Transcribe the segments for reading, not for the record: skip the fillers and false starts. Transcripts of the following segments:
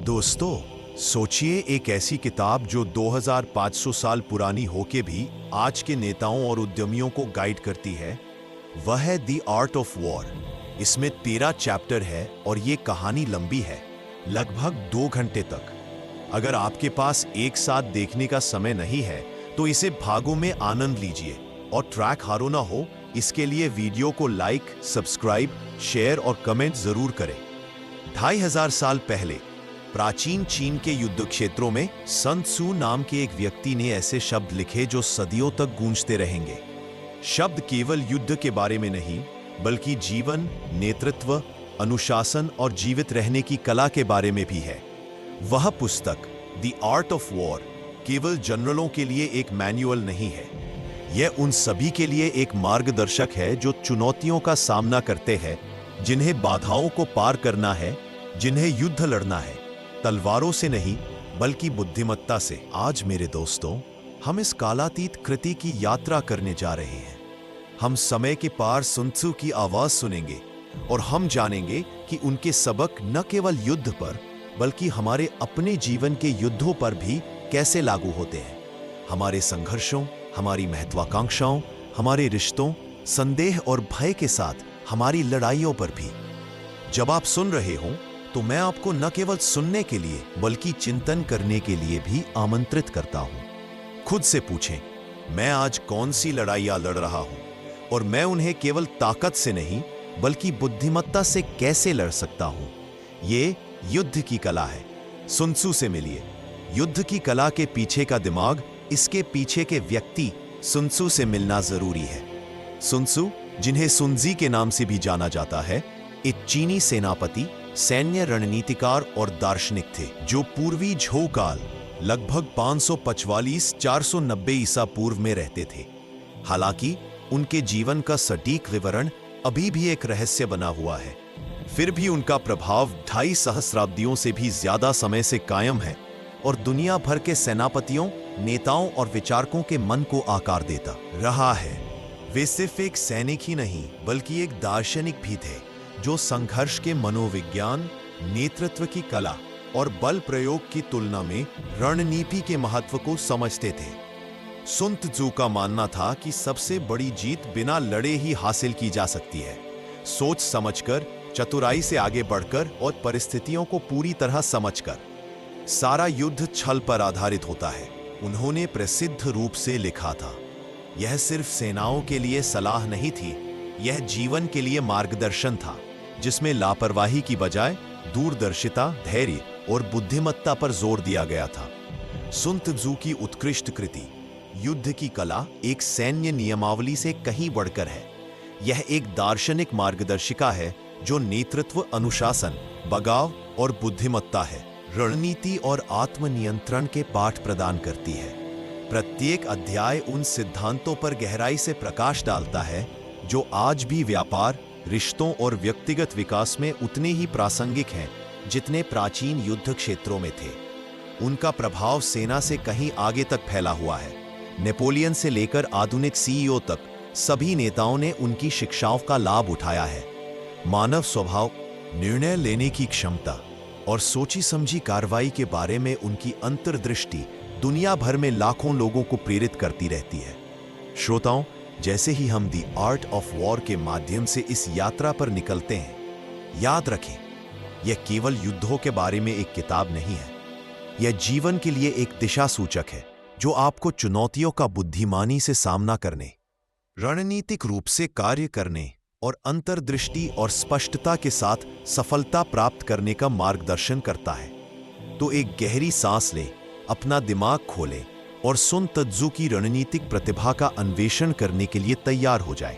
दोस्तों, सोचिए एक ऐसी किताब जो 2500 साल पुरानी होके भी आज के नेताओं और उद्यमियों को गाइड करती है। वह है द आर्ट ऑफ वॉर। इसमें 13 चैप्टर है और ये कहानी लंबी है, लगभग 2 घंटे तक। अगर आपके पास एक साथ देखने का समय नहीं है तो इसे भागों में आनंद लीजिए और ट्रैक हारो ना हो, इसके लिए वीडियो को लाइक, सब्सक्राइब, शेयर और कमेंट जरूर करें। 2500 साल पहले प्राचीन चीन के युद्ध क्षेत्रों में सन त्सू नाम के एक व्यक्ति ने ऐसे शब्द लिखे जो सदियों तक गूंजते रहेंगे। शब्द केवल युद्ध के बारे में नहीं, बल्कि जीवन, नेतृत्व, अनुशासन और जीवित रहने की कला के बारे में भी है। वह पुस्तक द आर्ट ऑफ वॉर केवल जनरलों के लिए एक मैनुअल नहीं है, यह उन सभी के लिए एक मार्गदर्शक है जो चुनौतियों का सामना करते हैं, जिन्हें बाधाओं को पार करना है, जिन्हें युद्ध लड़ना है, तलवारों से नहीं बल्कि बुद्धिमत्ता से। आज मेरे दोस्तों, हम इस कालातीत कृति की यात्रा करने जा रहे हैं। हम समय के पार sun tzu की आवाज सुनेंगे और हम जानेंगे कि उनके सबक न केवल युद्ध पर बल्कि हमारे अपने जीवन के युद्धों पर भी कैसे लागू होते हैं। हमारे संघर्षों, हमारी महत्वाकांक्षाओं, हमारे रिश्तों, संदेह और भय के साथ हमारी लड़ाइयों पर भी। जब आप सुन रहे हो तो मैं आपको न केवल सुनने के लिए बल्कि चिंतन करने के लिए भी आमंत्रित करता हूं। खुद से पूछें, मैं आज कौन सी लड़ाइयां लड़ रहा हूं और मैं उन्हें केवल ताकत से नहीं बल्कि बुद्धिमत्ता से कैसे लड़ सकता हूं। ये युद्ध की कला है। sun tzu से मिलिए। युद्ध की कला के पीछे का दिमाग, इसके पीछे के व्यक्ति sun tzu से मिलना जरूरी है। sun tzu, जिन्हें सुनजी के नाम से भी जाना जाता है, एक चीनी सेनापति, सैन्य रणनीतिकार और दार्शनिक थे जो पूर्वी झोउ काल लगभग 545-490 ईसा पूर्व में रहते थे। हालांकि उनके जीवन का सटीक विवरण अभी भी एक रहस्य बना हुआ है, फिर भी उनका प्रभाव 2.5 सहस्राब्दियों से भी ज्यादा समय से कायम है और दुनिया भर के सेनापतियों, नेताओं और विचारकों के मन को आकार देता रहा है। वे सिर्फ एक सैनिक ही नहीं बल्कि एक दार्शनिक भी थे जो संघर्ष के मनोविज्ञान, नेतृत्व की कला और बल प्रयोग की तुलना में रणनीति के महत्व को समझते थे। sun tzu का मानना था कि सबसे बड़ी जीत बिना लड़े ही हासिल की जा सकती है, सोच समझकर, चतुराई से आगे बढ़कर और परिस्थितियों को पूरी तरह समझकर। सारा युद्ध छल पर आधारित होता है, उन्होंने प्रसिद्ध रूप से लिखा था। यह सिर्फ सेनाओं के लिए सलाह नहीं थी, यह जीवन के लिए मार्गदर्शन था, जिसमें लापरवाही की बजाय दूरदर्शिता, धैर्य और बुद्धिमत्ता पर जोर दिया गया था। sun tzu की उत्कृष्ट कृति युद्ध की कला एक सैन्य नियमावली से कहीं बढ़कर है। यह एक दार्शनिक मार्गदर्शिका है जो नेतृत्व, अनुशासन, बगाव और बुद्धिमत्ता है, रणनीति और आत्मनियंत्रण के पाठ प्रदान करती है। प्रत्येक अध्याय उन सिद्धांतों पर गहराई से प्रकाश डालता है जो आज भी व्यापार, रिश्तों और व्यक्तिगत विकास में उतने ही प्रासंगिक हैं जितने प्राचीन युद्ध क्षेत्रों में थे। उनका प्रभाव सेना से कहीं आगे तक फैला हुआ है। नेपोलियन से लेकर आधुनिक सीईओ तक सभी नेताओं ने उनकी शिक्षाओं का लाभ उठाया है। मानव स्वभाव, निर्णय लेने की क्षमता और सोची समझी कार्रवाई के बारे में उनकी अंतर्दृष्टि दुनिया भर में लाखों लोगों को प्रेरित करती रहती है। श्रोताओं, जैसे ही हम द आर्ट ऑफ वॉर के माध्यम से इस यात्रा पर निकलते हैं, याद रखें, यह केवल युद्धों के बारे में एक किताब नहीं है, यह जीवन के लिए एक दिशा सूचक है जो आपको चुनौतियों का बुद्धिमानी से सामना करने, रणनीतिक रूप से कार्य करने और अंतर्दृष्टि और स्पष्टता के साथ सफलता प्राप्त करने का मार्गदर्शन करता है। तो एक गहरी सांस लें, अपना दिमाग खोलें और sun tzu की रणनीतिक प्रतिभा का अन्वेषण करने के लिए तैयार हो जाएं,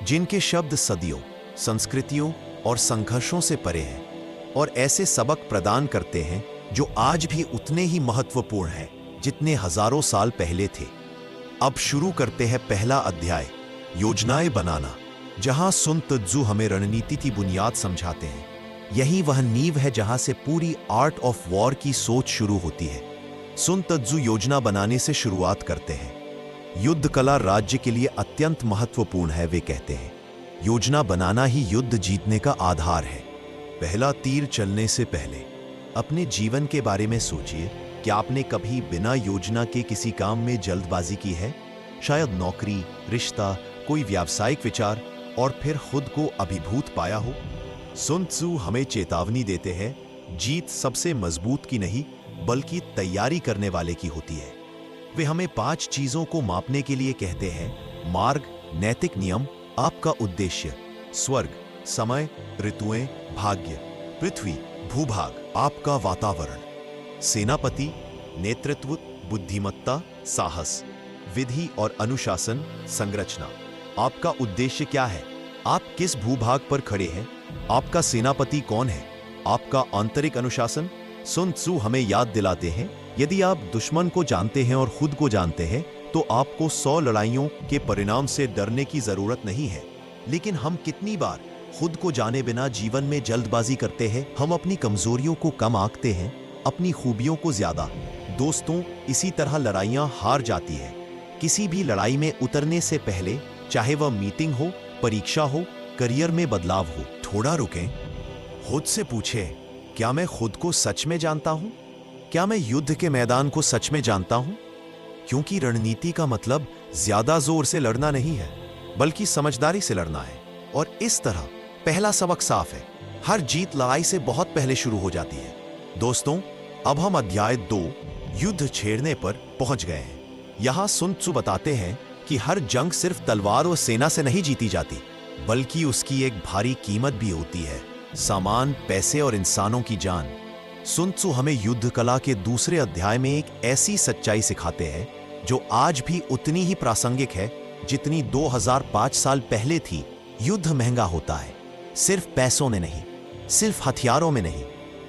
जिनके शब्द सदियों, संस्कृतियों और संघर्षों से परे हैं और ऐसे सबक प्रदान करते हैं जो आज भी उतने ही महत्वपूर्ण हैं जितने हजारों साल पहले थे। अब शुरू करते हैं पहला अध्याय, योजनाएं बनाना, जहां sun tzu हमें रणनीति की बुनियाद समझाते हैं। यही वह नींव है जहां से पूरी आर्ट ऑफ वॉर की सोच शुरू होती है। sun tzu योजना बनाने से शुरुआत करते हैं। युद्ध कला राज्य के लिए अत्यंत महत्वपूर्ण है। वे कहते हैं, योजना बनाना ही युद्ध जीतने का आधार है। पहला तीर चलने से पहले अपने जीवन के बारे में सोचिए। क्या आपने कभी बिना योजना के किसी काम में जल्दबाजी की है? शायद नौकरी, रिश्ता, कोई व्यावसायिक विचार, और फिर खुद को अभिभूत पाया हो। सुन त्सु हमें चेतावनी देते हैं, जीत सबसे मजबूत की नहीं बल्कि तैयारी करने वाले की होती है। वे हमें 5 चीजों को मापने के लिए कहते हैं: मार्ग, नैतिक नियम, आपका उद्देश्य, स्वर्ग, समय, ऋतुएं, भाग्य, पृथ्वी, भूभाग, आपका वातावरण, सेनापति, नेतृत्व, बुद्धिमत्ता, साहस, विधि और अनुशासन, संरचना। आपका उद्देश्य क्या है? आप किस भूभाग पर खड़े हैं? आपका सेनापति कौन है? आपका आंतरिक अनुशासन। सुन त्सु हमें याद दिलाते हैं, यदि आप दुश्मन को जानते हैं और खुद को जानते हैं तो आपको 100 लड़ाइयों के परिणाम से डरने की जरूरत नहीं है। लेकिन हम कितनी बार खुद को जाने बिना जीवन में जल्दबाजी करते हैं? हम अपनी कमजोरियों को कम आंकते हैं, अपनी खूबियों को ज्यादा। दोस्तों, इसी तरह लड़ाइयां हार जाती है। किसी भी लड़ाई में उतरने से पहले, चाहे वह मीटिंग हो, परीक्षा हो, करियर में बदलाव हो, थोड़ा रुकें। खुद से पूछें, क्या मैं खुद को सच में जानता हूं? क्या मैं युद्ध के मैदान को सच में जानता हूं? क्योंकि रणनीति का मतलब ज्यादा जोर से लड़ना नहीं है, बल्कि समझदारी से लड़ना है। और इस तरह पहला सबक साफ है, हर जीत लड़ाई से बहुत पहले शुरू हो जाती है। दोस्तों, अब हम अध्याय 2 युद्ध छेड़ने पर पहुंच गए हैं। यहां सुन त्सु बताते हैं कि हर जंग सिर्फ तलवार और सेना से नहीं जीती जाती, बल्कि उसकी एक भारी कीमत भी होती है: सामान, पैसे और इंसानों की जान। सुन त्सु हमें युद्ध कला के दूसरे अध्याय में एक ऐसी सच्चाई सिखाते हैं जो आज भी उतनी ही प्रासंगिक है जितनी 2005 साल पहले थी। युद्ध महंगा होता है, सिर्फ पैसों में नहीं, सिर्फ हथियारों में नहीं,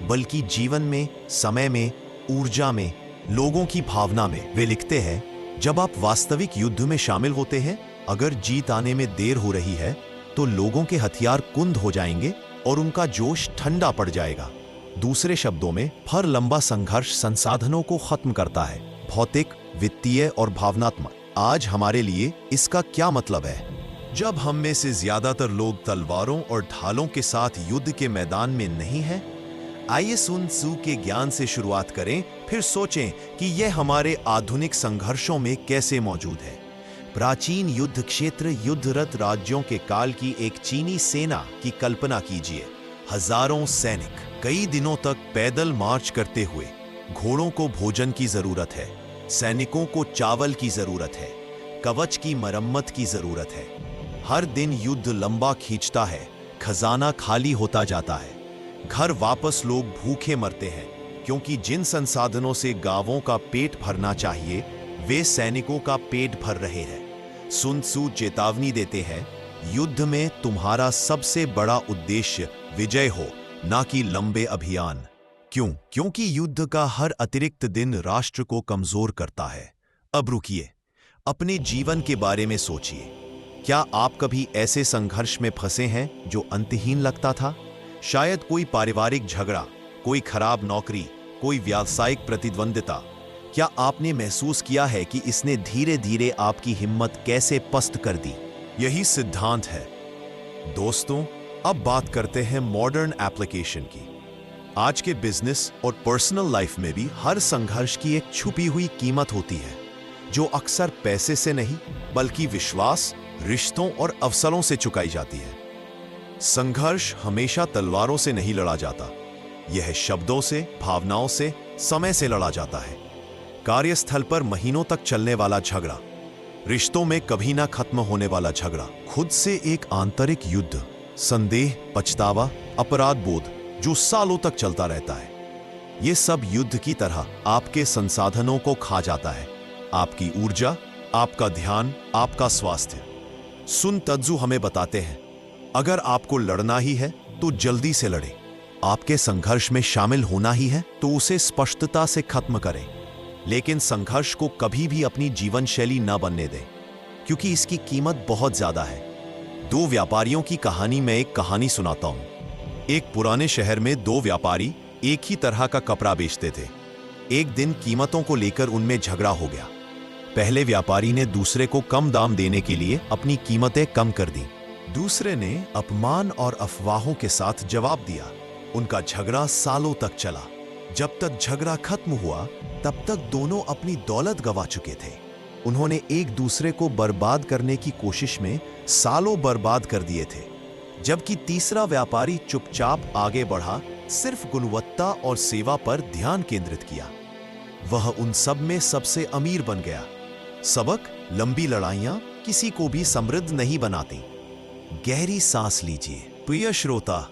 बल्कि जीवन में, समय में, ऊर्जा में, लोगों की भावना में। वे लिखते हैं, जब आप वास्तविक युद्ध में शामिल होते हैं, अगर जीत आने में देर हो रही है तो लोगों के हथियार कुंद हो जाएंगे और उनका जोश ठंडा पड़ जाएगा। दूसरे शब्दों में, हर लंबा संघर्ष संसाधनों को खत्म करता है, भौतिक, वित्तीय और भावनात्मक। आज हमारे लिए इसका क्या मतलब है? जब हम में से ज्यादातर लोग तलवारों और ढालों के साथ युद्ध के मैदान में नहीं हैं, आइए सुन त्सु के ज्ञान से शुरुआत करें, फिर सोचें कि यह हमारे आधुनिक संघर्षों में कैसे मौजूद है। प्राचीन युद्ध क्षेत्र, युद्धरत राज्यों के काल की एक चीनी सेना की कल्पना कीजिए। हजारों सैनिक कई दिनों तक पैदल मार्च करते हुए। घोड़ों को भोजन की जरूरत है, सैनिकों को चावल की जरूरत है, कवच की मरम्मत की जरूरत है। हर दिन युद्ध लंबा खींचता है, खजाना खाली होता जाता है, घर वापस लोग भूखे मरते हैं, क्योंकि जिन संसाधनों से गांवों का पेट भरना चाहिए वे सैनिकों का पेट भर रहे हैं। सुन त्सु चेतावनी देते हैं, युद्ध में तुम्हारा सबसे बड़ा उद्देश्य विजय हो, ना कि लंबे अभियान। क्यों? क्योंकि युद्ध का हर अतिरिक्त दिन राष्ट्र को कमजोर करता है। अब रुकिए, अपने जीवन के बारे में सोचिए। क्या आप कभी ऐसे संघर्ष में फंसे हैं जो अंतहीन लगता था? शायद कोई पारिवारिक झगड़ा, कोई खराब नौकरी, कोई व्यावसायिक प्रतिद्वंदिता। क्या आपने महसूस किया है कि इसने धीरे धीरे आपकी हिम्मत कैसे पस्त कर दी? यही सिद्धांत है। दोस्तों, अब बात करते हैं मॉडर्न एप्लीकेशन की। आज के बिजनेस और पर्सनल लाइफ में भी हर संघर्ष की एक छुपी हुई कीमत होती है, जो अक्सर पैसे से नहीं बल्कि विश्वास, रिश्तों और अवसरों से चुकाई जाती है। संघर्ष हमेशा तलवारों से नहीं लड़ा जाता, यह शब्दों से, भावनाओं से, समय से लड़ा जाता है। कार्यस्थल पर महीनों तक चलने वाला झगड़ा, रिश्तों में कभी ना खत्म होने वाला झगड़ा, खुद से एक आंतरिक युद्ध, संदेह, पछतावा, अपराध बोध जो सालों तक चलता रहता है। यह सब युद्ध की तरह आपके संसाधनों को खा जाता है, आपकी ऊर्जा, आपका ध्यान, आपका स्वास्थ्य। सुन त्सु हमें बताते हैं, अगर आपको लड़ना ही है तो जल्दी से लड़ें। आपके संघर्ष में शामिल होना ही है तो उसे स्पष्टता से खत्म करें। लेकिन संघर्ष को कभी भी अपनी जीवन शैली न बनने दें, क्योंकि इसकी कीमत बहुत ज्यादा है। 2 व्यापारियों की कहानी में एक कहानी सुनाता हूं। एक पुराने शहर में 2 व्यापारी एक ही तरह का कपड़ा बेचते थे। एक दिन कीमतों को लेकर उनमें झगड़ा हो गया। पहले व्यापारी ने दूसरे को कम दाम देने के लिए अपनी कीमतें कम कर दी। दूसरे ने अपमान और अफवाहों के साथ जवाब दिया। उनका झगड़ा सालों तक चला। जब तक झगड़ा खत्म हुआ तब तक दोनों अपनी दौलत गंवा चुके थे। उन्होंने एक दूसरे को बर्बाद करने की कोशिश में सालों बर्बाद कर दिए थे, जबकि तीसरा व्यापारी चुपचाप आगे बढ़ा, सिर्फ गुणवत्ता और सेवा पर ध्यान केंद्रित किया। वह उन सब में सबसे अमीर बन गया। सबक: लंबी लड़ाइयां किसी को भी समृद्ध नहीं बनाती। गहरी सांस लीजिए। प्रिय श्रोता,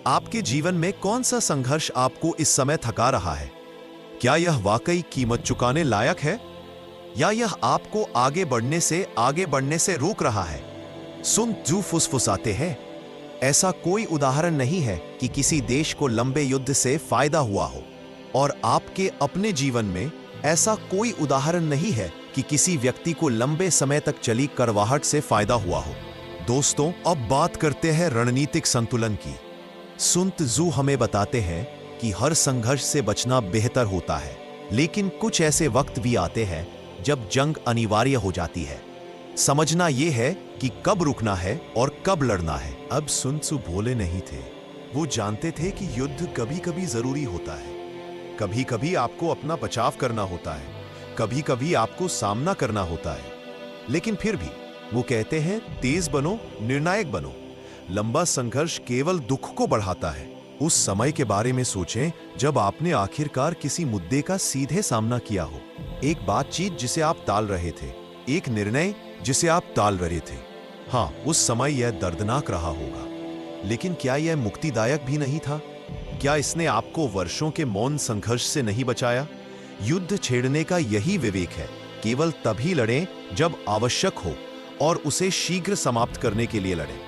आपके जीवन में कौन सा संघर्ष आपको इस समय थका रहा है? क्या यह वाकई कीमत चुकाने लायक है, या यह आपको आगे बढ़ने से रोक रहा है? सुन त्जू फुसफुसाते हैं, ऐसा कोई उदाहरण नहीं है कि किसी देश को लंबे युद्ध से फायदा हुआ हो, और आपके अपने जीवन में ऐसा कोई उदाहरण नहीं है कि किसी व्यक्ति को लंबे समय तक चली कड़वाहट से फायदा हुआ हो। दोस्तों, अब बात करते हैं रणनीतिक संतुलन की। सुन त्जू हमें बताते हैं कि हर संघर्ष से बचना बेहतर होता है, लेकिन कुछ ऐसे वक्त भी आते हैं जब जंग अनिवार्य हो जाती है। समझना यह है कि कब रुकना है और कब लड़ना है। अब सुन त्जू भोले नहीं थे। वो जानते थे कि युद्ध कभी कभी जरूरी होता है। कभी कभी आपको अपना बचाव करना होता है, कभी कभी आपको सामना करना होता है। लेकिन फिर भी वो कहते हैं, तेज बनो, निर्णायक बनो। लंबा संघर्ष केवल दुख को बढ़ाता है। उस समय के बारे में सोचें जब आपने आखिरकार किसी मुद्दे का सीधे सामना किया हो। एक बातचीत जिसे आप टाल रहे थे, एक निर्णय जिसे आप टाल रहे थे। हाँ, उस समय यह दर्दनाक रहा होगा, लेकिन क्या यह मुक्तिदायक भी नहीं था? क्या इसने आपको वर्षों के मौन संघर्ष से नहीं बचाया? युद्ध छेड़ने का यही विवेक है। केवल तभी लड़ें जब आवश्यक हो, और उसे शीघ्र समाप्त करने के लिए लड़ें।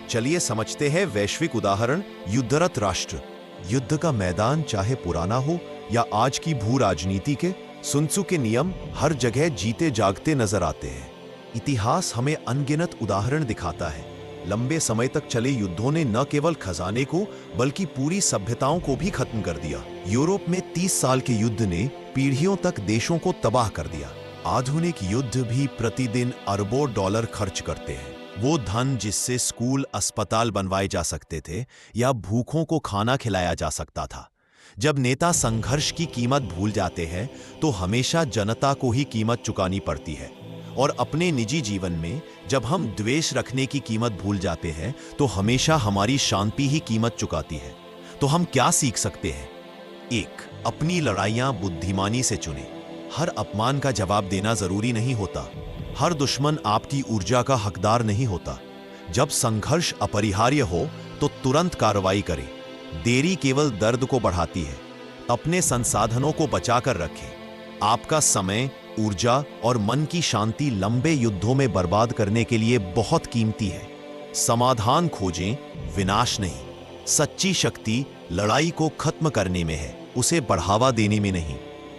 चलिए समझते हैं वैश्विक उदाहरण, युद्धरत राष्ट्र। युद्ध का मैदान चाहे पुराना हो या आज की भू राजनीति के, सुन त्जू के नियम हर जगह जीते जागते नजर आते हैं। इतिहास हमें अनगिनत उदाहरण दिखाता है। लंबे समय तक चले युद्धों ने न केवल खजाने को बल्कि पूरी सभ्यताओं को भी खत्म कर दिया। यूरोप में 30 साल के युद्ध ने पीढ़ियों तक देशों को तबाह कर दिया। आधुनिक युद्ध भी प्रतिदिन अरबों डॉलर खर्च करते हैं। वो धन जिससे स्कूल, अस्पताल बनवाए जा सकते थे या भूखों को खाना खिलाया जा सकता था। जब नेता संघर्ष की कीमत भूल जाते हैं तो हमेशा जनता को ही कीमत चुकानी पड़ती है। और अपने निजी जीवन में जब हम द्वेष रखने की कीमत भूल जाते हैं तो हमेशा हमारी शांति ही कीमत चुकाती है। तो हम क्या सीख सकते हैं? 1. अपनी लड़ाइयां बुद्धिमानी से चुनें। हर अपमान का जवाब देना जरूरी नहीं होता। हर दुश्मन आपकी ऊर्जा का हकदार नहीं होता। जब संघर्ष अपरिहार्य हो तो तुरंत कार्रवाई करें। देरी केवल दर्द को बढ़ाती है। अपने संसाधनों को बचाकर रखें। आपका समय, ऊर्जा और मन की शांति लंबे युद्धों में बर्बाद करने के लिए बहुत कीमती है। समाधान खोजें, विनाश नहीं। सच्ची शक्ति लड़ाई को खत्म करने में है, उसे बढ़ावा देने में नहीं।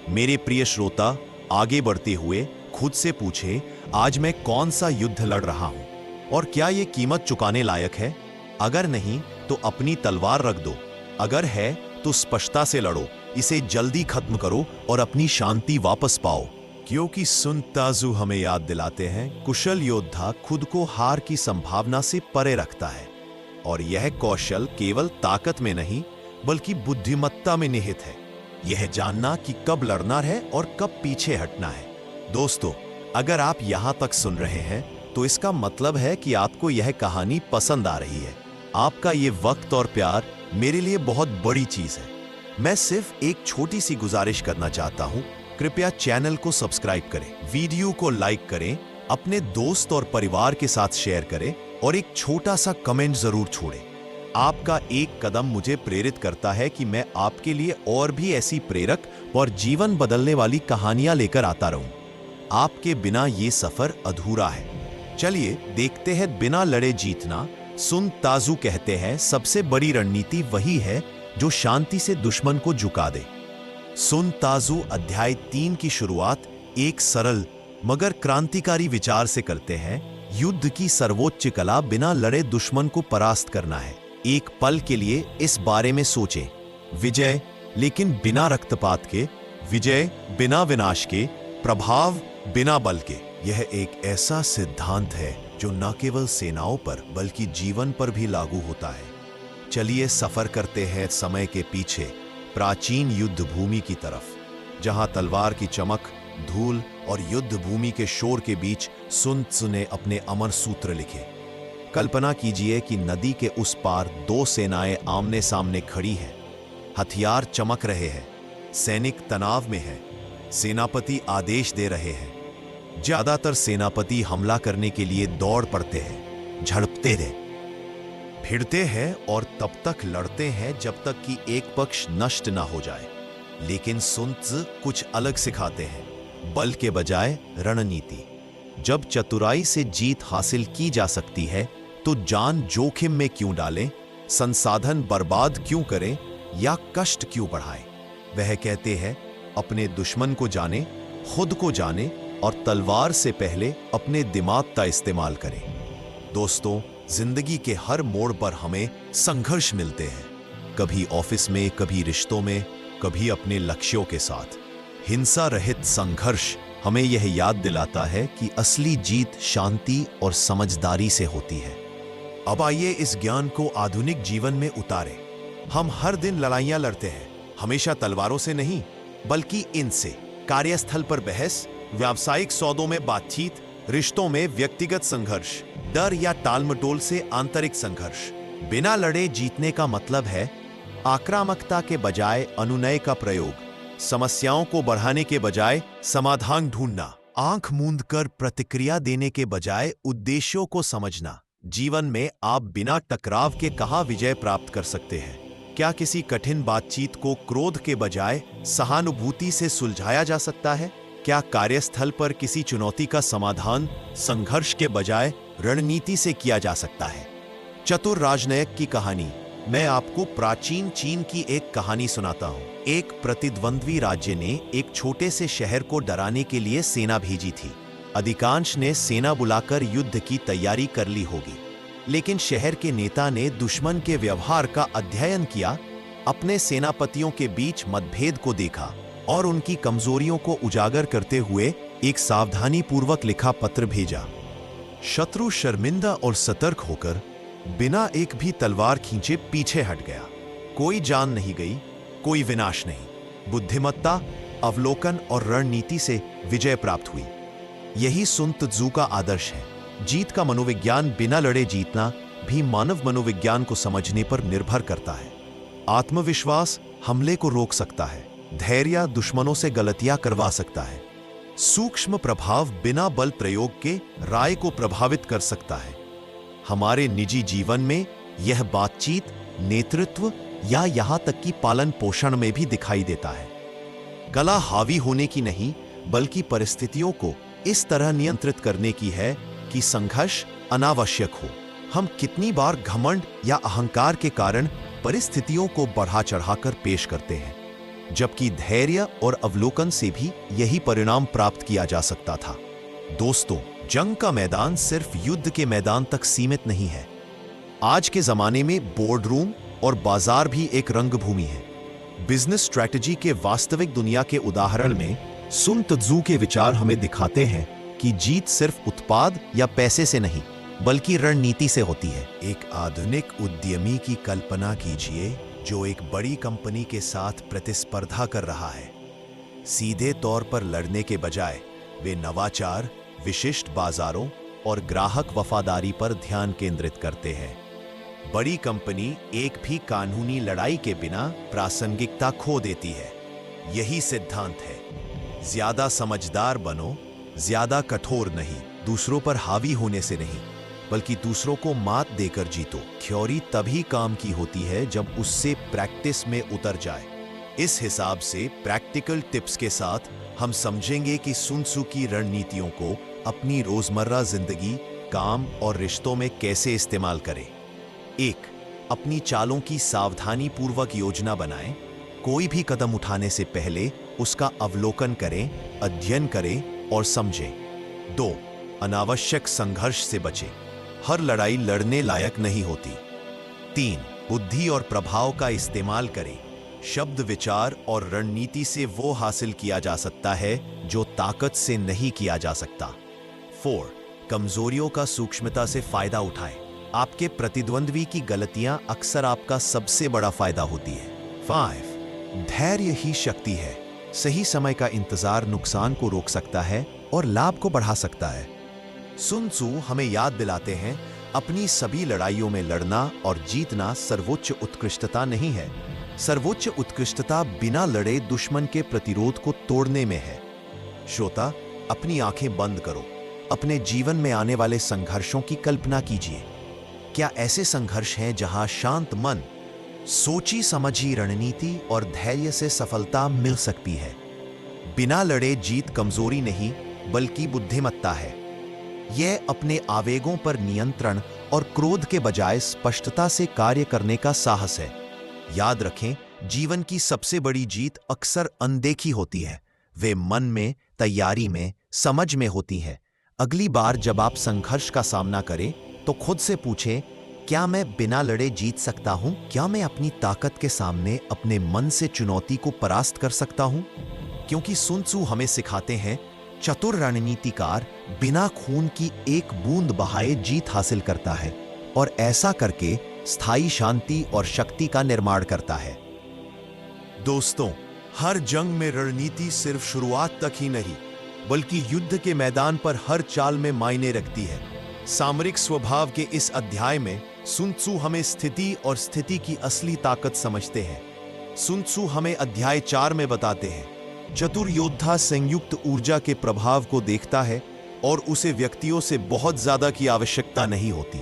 मेरे प्रिय श्रोता, आगे बढ़ते हुए खुद से पूछें, आज मैं कौन सा युद्ध लड़ रहा हूं और क्या यह कीमत चुकाने लायक है? अगर नहीं तो अपनी तलवार रख दो। अगर है तो स्पष्टता से लड़ो, इसे जल्दी खत्म करो और अपनी शांति वापस पाओ। क्योंकि सुन त्जू हमें याद दिलाते हैं, कुशल योद्धा खुद को हार की संभावना से परे रखता है, और यह कौशल केवल ताकत में नहीं बल्कि बुद्धिमत्ता में निहित है। यह जानना कि कब लड़ना है और कब पीछे हटना है। दोस्तों, अगर आप यहां तक सुन रहे हैं तो इसका मतलब है कि आपको यह कहानी पसंद आ रही है। आपका ये वक्त और प्यार मेरे लिए बहुत बड़ी चीज है। मैं सिर्फ एक छोटी सी गुजारिश करना चाहता हूं, कृपया चैनल को सब्सक्राइब करें, वीडियो को लाइक करें, अपने दोस्त और परिवार के साथ शेयर करें और एक छोटा सा कमेंट जरूर छोड़ें। आपका एक कदम मुझे प्रेरित करता है कि मैं आपके लिए और भी ऐसी प्रेरक और जीवन बदलने वाली कहानियां लेकर आता रहूं। आपके बिना ये सफर अधूरा है। चलिए देखते हैं, बिना लड़े जीतना। सुन त्जू कहते हैं, सबसे बड़ी रणनीति वही है जो शांति से दुश्मन को झुका दे। सुन त्जू अध्याय 3 की शुरुआत एक सरल मगर क्रांतिकारी विचार से करते हैं। युद्ध की सर्वोच्च कला बिना लड़े दुश्मन को परास्त करना है। एक पल के लिए इस बारे में सोचें। विजय लेकिन बिना रक्तपात के, विजय बिना विनाश के, प्रभाव बिना बल के। यह एक ऐसा सिद्धांत है जो न केवल सेनाओं पर बल्कि जीवन पर भी लागू होता है। चलिए सफर करते हैं समय के पीछे, प्राचीन युद्ध भूमि की तरफ, जहां तलवार की चमक, धूल और युद्ध भूमि के शोर के बीच सुन त्सु ने अपने अमर सूत्र लिखे। कल्पना कीजिए कि नदी के उस पार दो सेनाएं आमने सामने खड़ी हैं। हथियार चमक रहे हैं, सैनिक तनाव में है, सेनापति आदेश दे रहे हैं। ज्यादातर सेनापति हमला करने के लिए दौड़ पड़ते हैं, झड़पते हैं, भिड़ते हैं और तब तक लड़ते हैं जब तक कि एक पक्ष नष्ट ना हो जाए। लेकिन सुन त्सु कुछ अलग सिखाते हैं, बल के बजाय रणनीति। जब चतुराई से जीत हासिल की जा सकती है तो जान जोखिम में क्यों डालें, संसाधन बर्बाद क्यों करें या कष्ट क्यों बढ़ाएं। वह कहते हैं, अपने दुश्मन को जाने, खुद को जाने और तलवार से पहले अपने दिमाग का इस्तेमाल करें। दोस्तों, जिंदगी के हर मोड़ पर हमें संघर्ष मिलते हैं, कभी ऑफिस में, कभी रिश्तों में, कभी अपने लक्ष्यों के साथ। हिंसा रहित संघर्ष हमें यह याद दिलाता है कि असली जीत शांति और समझदारी से होती है। अब आइए इस ज्ञान को आधुनिक जीवन में उतारें। हम हर दिन लड़ाइयां लड़ते हैं, हमेशा तलवारों से नहीं बल्कि इनसे। कार्यस्थल पर बहस, व्यावसायिक सौदों में बातचीत, रिश्तों में व्यक्तिगत संघर्ष, डर या टालमटोल से आंतरिक संघर्ष। बिना लड़े जीतने का मतलब है आक्रामकता के बजाय अनुनय का प्रयोग, समस्याओं को बढ़ाने के बजाय समाधान ढूंढना, आंख मूंद कर प्रतिक्रिया देने के बजाय उद्देश्यों को समझना। जीवन में आप बिना टकराव के कहां विजय प्राप्त कर सकते हैं? क्या किसी कठिन बातचीत को क्रोध के बजाय सहानुभूति से सुलझाया जा सकता है? क्या कार्यस्थल पर किसी चुनौती का समाधान संघर्ष के बजाय रणनीति से किया जा सकता है? चतुर राजनयिक की कहानी। मैं आपको प्राचीन चीन की एक कहानी सुनाता हूं। एक प्रतिद्वंद्वी राज्य ने एक छोटे से शहर को डराने के लिए सेना भेजी थी। अधिकांश ने सेना बुलाकर युद्ध की तैयारी कर ली होगी, लेकिन शहर के नेता ने दुश्मन के व्यवहार का अध्ययन किया, अपने सेनापतियों के बीच मतभेद को देखा और उनकी कमजोरियों को उजागर करते हुए एक सावधानीपूर्वक लिखा पत्र भेजा। शत्रु शर्मिंदा और सतर्क होकर बिना एक भी तलवार खींचे पीछे हट गया। कोई जान नहीं गई, कोई विनाश नहीं। बुद्धिमत्ता, अवलोकन और रणनीति से विजय प्राप्त हुई। यही सुन त्सु का आदर्श है। जीत का मनोविज्ञान बिना लड़े जीतना भी मानव मनोविज्ञान को समझने पर निर्भर करता है। आत्मविश्वास हमले को रोक सकता है, धैर्य दुश्मनों से गलतियां करवा सकता है, सूक्ष्म प्रभाव बिना बल प्रयोग के राय को प्रभावित कर सकता है। हमारे निजी जीवन में यह बातचीत, नेतृत्व या यहां तक कि पालन पोषण में भी दिखाई देता है। कला हावी होने की नहीं बल्कि परिस्थितियों को इस तरह नियंत्रित करने की है कि संघर्ष अनावश्यक हो। हम कितनी बार घमंड या अहंकार के कारण परिस्थितियों को बढ़ा चढ़ाकर पेश करते हैं, जबकि धैर्य और अवलोकन से भी यही परिणाम प्राप्त किया जा सकता था। दोस्तों, जंग का मैदान सिर्फ युद्ध के मैदान तक सीमित नहीं है। आज के जमाने में बोर्ड रूम और बाजार भी एक रंगभूमि है। बिजनेस स्ट्रैटेजी के वास्तविक दुनिया के उदाहरण में सुन त्सु के विचार हमें दिखाते हैं कि जीत सिर्फ उत्पाद या पैसे से नहीं बल्कि रणनीति से होती है। एक आधुनिक उद्यमी की कल्पना कीजिए जो एक बड़ी कंपनी के साथ प्रतिस्पर्धा कर रहा है। सीधे तौर पर लड़ने के बजाय वे नवाचार, विशिष्ट बाजारों और ग्राहक वफादारी पर ध्यान केंद्रित करते हैं। बड़ी कंपनी एक भी कानूनी लड़ाई के बिना प्रासंगिकता खो देती है। यही सिद्धांत है, ज्यादा समझदार बनो, ज्यादा कठोर नहीं, दूसरों पर हावी होने से नहीं बल्कि दूसरों को मात देकर जीतो। थ्योरी तभी काम की होती है जब उससे प्रैक्टिस में उतर जाए। इस हिसाब से प्रैक्टिकल टिप्स के साथ हम समझेंगे कि सुन त्सु की रणनीतियों को अपनी रोजमर्रा जिंदगी, काम और रिश्तों में कैसे इस्तेमाल करें। 1. अपनी चालों की सावधानी पूर्वक योजना बनाएं। कोई भी कदम उठाने से पहले उसका अवलोकन करें, अध्ययन करें और समझें। 2. अनावश्यक संघर्ष से बचें। हर लड़ाई लड़ने लायक नहीं होती। 3. बुद्धि और प्रभाव का इस्तेमाल करें। शब्द, विचार और रणनीति से वो हासिल किया जा सकता है जो ताकत से नहीं किया जा सकता। 4. कमजोरियों का सूक्ष्मता से फायदा उठाएं। आपके प्रतिद्वंद्वी की गलतियां अक्सर आपका सबसे बड़ा फायदा होती है। 5. धैर्य ही शक्ति है। सही समय का इंतजार नुकसान को रोक सकता है और लाभ को बढ़ा सकता है। सुन त्सू हमें याद दिलाते हैं, अपनी सभी लड़ाइयों में लड़ना और जीतना सर्वोच्च उत्कृष्टता नहीं है। सर्वोच्च उत्कृष्टता बिना लड़े दुश्मन के प्रतिरोध को तोड़ने में है। श्रोता, अपनी आंखें बंद करो। अपने जीवन में आने वाले संघर्षों की कल्पना कीजिए। क्या ऐसे संघर्ष हैं जहां शांत मन, सोची समझी रणनीति और धैर्य से सफलता मिल सकती है? बिना लड़े जीत कमजोरी नहीं बल्कि बुद्धिमत्ता है। यह अपने आवेगों पर नियंत्रण और क्रोध के बजाय स्पष्टता से कार्य करने का साहस है। याद रखें, जीवन की सबसे बड़ी जीत अक्सर अनदेखी होती है। वे मन में, तैयारी में, समझ में होती है। अगली बार जब आप संघर्ष का सामना करें तो खुद से पूछें, क्या मैं बिना लड़े जीत सकता हूं? क्या मैं अपनी ताकत के सामने अपने मन से चुनौती को परास्त कर सकता हूं? क्योंकि सुन त्सू हमें सिखाते हैं, चतुर रणनीतिकार बिना खून की एक बूंद बहाए जीत हासिल करता है और ऐसा करके स्थायी शांति और शक्ति का निर्माण करता है। दोस्तों, हर जंग में रणनीति सिर्फ शुरुआत तक ही नहीं बल्कि युद्ध के मैदान पर हर चाल में मायने रखती है। सामरिक स्वभाव के इस अध्याय में सुन त्सू हमें स्थिति और स्थिति की असली ताकत समझते हैं। सुन त्सू हमें अध्याय 4 में बताते हैं, चतुर योद्धा संयुक्त ऊर्जा के प्रभाव को देखता है और उसे व्यक्तियों से बहुत ज्यादा की आवश्यकता नहीं होती,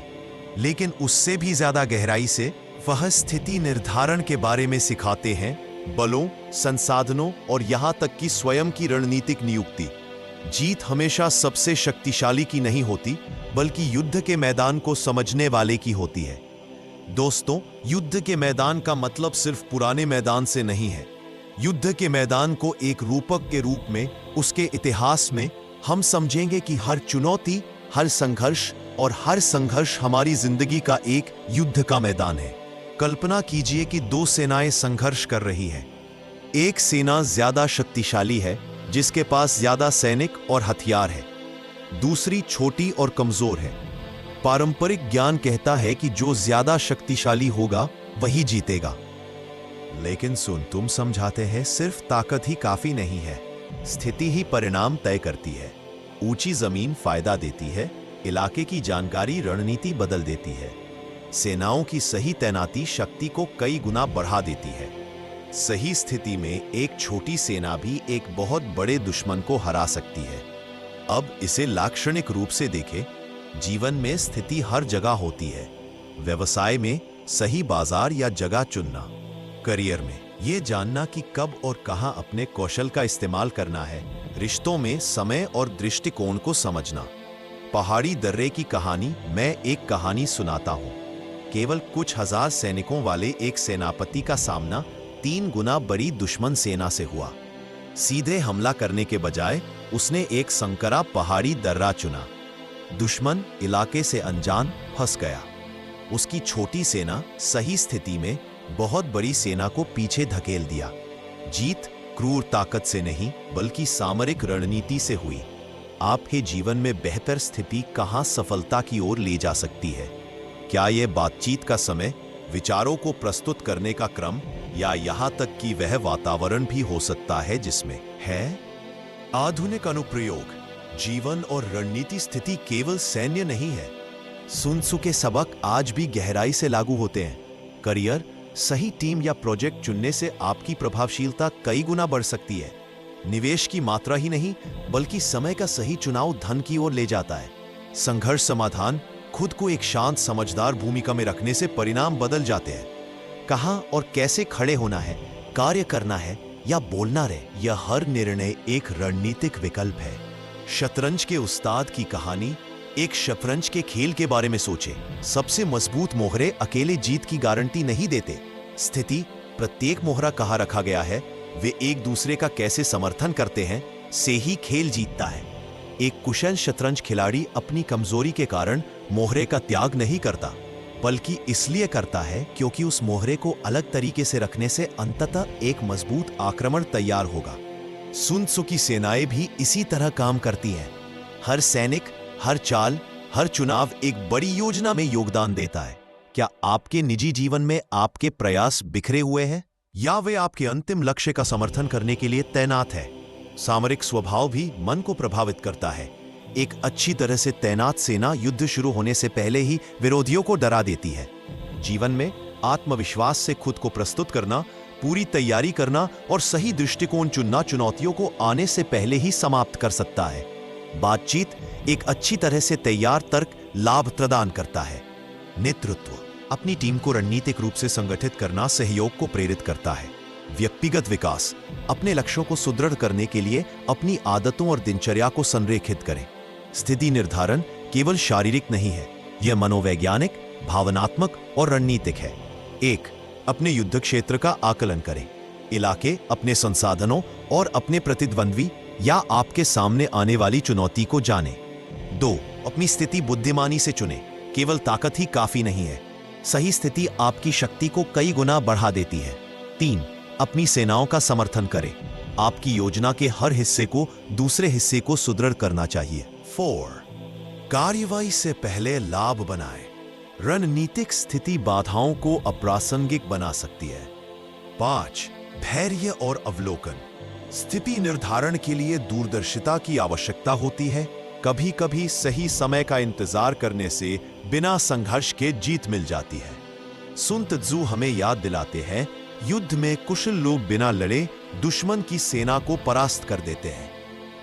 लेकिन उससे भी ज्यादा गहराई से वह स्थिति निर्धारण के बारे में सिखाते हैं, बलों, संसाधनों और यहां तक कि स्वयं की रणनीतिक नियुक्ति। जीत हमेशा सबसे शक्तिशाली की नहीं होती बल्कि युद्ध के मैदान को समझने वाले की होती है। दोस्तों, युद्ध के मैदान का मतलब सिर्फ पुराने मैदान से नहीं है। युद्ध के मैदान को एक रूपक के रूप में उसके इतिहास में हम समझेंगे कि हर चुनौती, हर संघर्ष और हर संघर्ष हमारी जिंदगी का एक युद्ध का मैदान है। कल्पना कीजिए कि दो सेनाएं संघर्ष कर रही हैं। एक सेना ज्यादा शक्तिशाली है, जिसके पास ज्यादा सैनिक और हथियार है। दूसरी छोटी और कमजोर है। पारंपरिक ज्ञान कहता है कि जो ज्यादा शक्तिशाली होगा वही जीतेगा। लेकिन सुन, तुम समझाते हैं सिर्फ ताकत ही काफी नहीं है, स्थिति ही परिणाम तय करती है। ऊंची जमीन फायदा देती है, इलाके की जानकारी रणनीति बदल देती है। सेनाओं की सही तैनाती शक्ति को कई गुना बढ़ा देती है। सही स्थिति में एक छोटी सेना भी एक बहुत बड़े दुश्मन को हरा सकती है। अब इसे लाक्षणिक रूप से देखें। जीवन में स्थिति हर जगह होती है। व्यवसाय में सही बाजार या जगह चुनना, करियर में यह जानना कि कब और कहां अपने कौशल का इस्तेमाल करना है, रिश्तों में समय और दृष्टिकोण को समझना। पहाड़ी दर्रे की कहानी, मैं एक कहानी सुनाता हूं। केवल कुछ हजार सैनिकों वाले एक सेनापति का सामना 3 गुना बड़ी दुश्मन सेना से हुआ। सीधे हमला करने के बजाय उसने एक संकरा पहाड़ी दर्रा चुना। दुश्मन इलाके से अनजान फंस गया। उसकी छोटी सेना सही स्थिति में बहुत बड़ी सेना को पीछे धकेल दिया। जीत क्रूर ताकत से नहीं बल्कि सामरिक रणनीति से हुई। आपके जीवन में बेहतर स्थिति कहां सफलता की ओर ले जा सकती है? क्या यह बातचीत का समय, विचारों को प्रस्तुत करने का क्रम, या यहां तक कि वह वातावरण भी हो सकता है जिसमें है? आधुनिक अनुप्रयोग, जीवन और रणनीति स्थिति केवल सैन्य नहीं है। सुन त्सू के सबक आज भी गहराई से लागू होते हैं। करियर, सही टीम या प्रोजेक्ट चुनने से आपकी प्रभावशीलता कई गुना बढ़ सकती है। निवेश की मात्रा ही नहीं बल्कि समय का सही चुनाव धन की ओर ले जाता है। संघर्ष समाधान, खुद को एक शांत समझदार भूमिका में रखने से परिणाम बदल जाते हैं। कहां और कैसे खड़े होना है, कार्य करना है या बोलना रहे, यह हर निर्णय एक रणनीतिक विकल्प है। शतरंज के उस्ताद की कहानी, एक शतरंज के खेल के बारे में सोचे। सबसे मजबूत मोहरे अकेले जीत की गारंटी नहीं देते। स्थिति, प्रत्येक मोहरा कहां रखा गया है, वे एक दूसरे का कैसे समर्थन करते हैं, से ही खेल जीतता है। एक कुशल शतरंज खिलाड़ी अपनी कमजोरी के कारण मोहरे का त्याग नहीं करता, बल्कि इसलिए करता है क्योंकि उस मोहरे को अलग तरीके से रखने से अंततः एक मजबूत आक्रमण तैयार होगा। सुन त्सू की सेनाएं भी इसी तरह काम करती हैं। हर सैनिक, हर चाल, हर चुनाव एक बड़ी योजना में योगदान देता है। क्या आपके निजी जीवन में आपके प्रयास बिखरे हुए हैं? या वे आपके अंतिम लक्ष्य का समर्थन करने के लिए तैनात है। सामरिक स्वभाव भी मन को प्रभावित करता है। एक अच्छी तरह से तैनात सेना युद्ध शुरू होने से पहले ही विरोधियों को डरा देती है। जीवन में आत्मविश्वास से खुद को प्रस्तुत करना, पूरी तैयारी करना और सही दृष्टिकोण चुनना चुनौतियों को आने से पहले ही समाप्त कर सकता है। बातचीत एक अच्छी तरह से तैयार तर्क लाभ प्रदान करता है। नेतृत्व अपनी टीम को रणनीतिक रूप से संगठित करना सहयोग को प्रेरित करता है। व्यक्तिगत विकास अपने लक्ष्यों को सुदृढ़ करने के लिए अपनी आदतों और दिनचर्या को संरेखित करें। स्थिति निर्धारण केवल शारीरिक नहीं है, यह मनोवैज्ञानिक, भावनात्मक और रणनीतिक है। 1. अपने युद्ध क्षेत्र का आकलन करें। इलाके, अपने संसाधनों और अपने प्रतिद्वंद्वी या आपके सामने आने वाली चुनौती को जानें। 2. अपनी स्थिति बुद्धिमानी से चुनें। केवल ताकत ही काफी नहीं है, सही स्थिति आपकी शक्ति को कई गुना बढ़ा देती है। 3. अपनी सेनाओं का समर्थन करें। आपकी योजना के हर हिस्से को दूसरे हिस्से को सुदृढ़ करना चाहिए। 4. कार्यवाही से पहले लाभ बनाएं। रणनीतिक स्थिति बाधाओं को अप्रासंगिक बना सकती है। 5. धैर्य और अवलोकन स्थिति निर्धारण के लिए दूरदर्शिता की आवश्यकता होती है। कभी कभी सही समय का इंतजार करने से बिना संघर्ष के जीत मिल जाती है। सुन त्जू हमें याद दिलाते हैं, युद्ध में कुशल लोग बिना लड़े दुश्मन की सेना को परास्त कर देते हैं।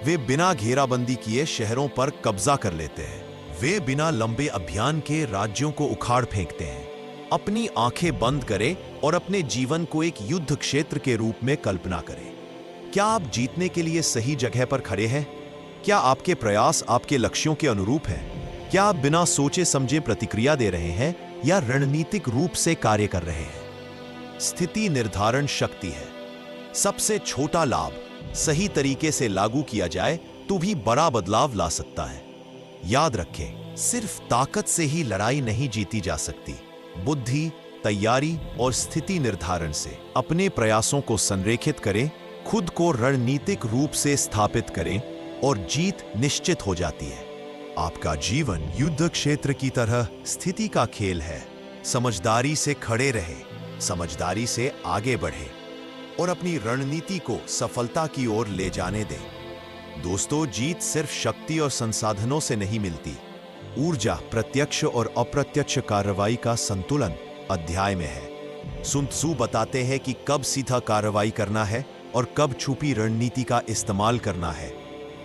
वे बिना घेराबंदी किए शहरों पर कब्जा कर लेते हैं। वे बिना लंबे अभियान के राज्यों को उखाड़ फेंकते हैं। अपनी आंखें बंद करें और अपने जीवन को एक युद्ध क्षेत्र के रूप में कल्पना करें। क्या आप जीतने के लिए सही जगह पर खड़े हैं? क्या आपके प्रयास आपके लक्ष्यों के अनुरूप हैं? क्या आप बिना सोचे समझे प्रतिक्रिया दे रहे हैं या रणनीतिक रूप से कार्य कर रहे हैं? स्थिति निर्धारण शक्ति है। सबसे छोटा लाभ सही तरीके से लागू किया जाए तो भी बड़ा बदलाव ला सकता है। याद रखें, सिर्फ ताकत से ही लड़ाई नहीं जीती जा सकती। बुद्धि, तैयारी और स्थिति निर्धारण से अपने प्रयासों को संरेखित करें, खुद को रणनीतिक रूप से स्थापित करें और जीत निश्चित हो जाती है। आपका जीवन युद्ध क्षेत्र की तरह स्थिति का खेल है। समझदारी से खड़े रहे, समझदारी से आगे बढ़े और अपनी रणनीति को सफलता की ओर ले जाने दें। दोस्तों, जीत सिर्फ शक्ति और संसाधनों से नहीं मिलती। ऊर्जा, प्रत्यक्ष और अप्रत्यक्ष कार्रवाई का संतुलन अध्याय में है। सुन त्सू बताते हैं कि कब सीधा कार्रवाई करना है और कब छुपी रणनीति का इस्तेमाल करना है।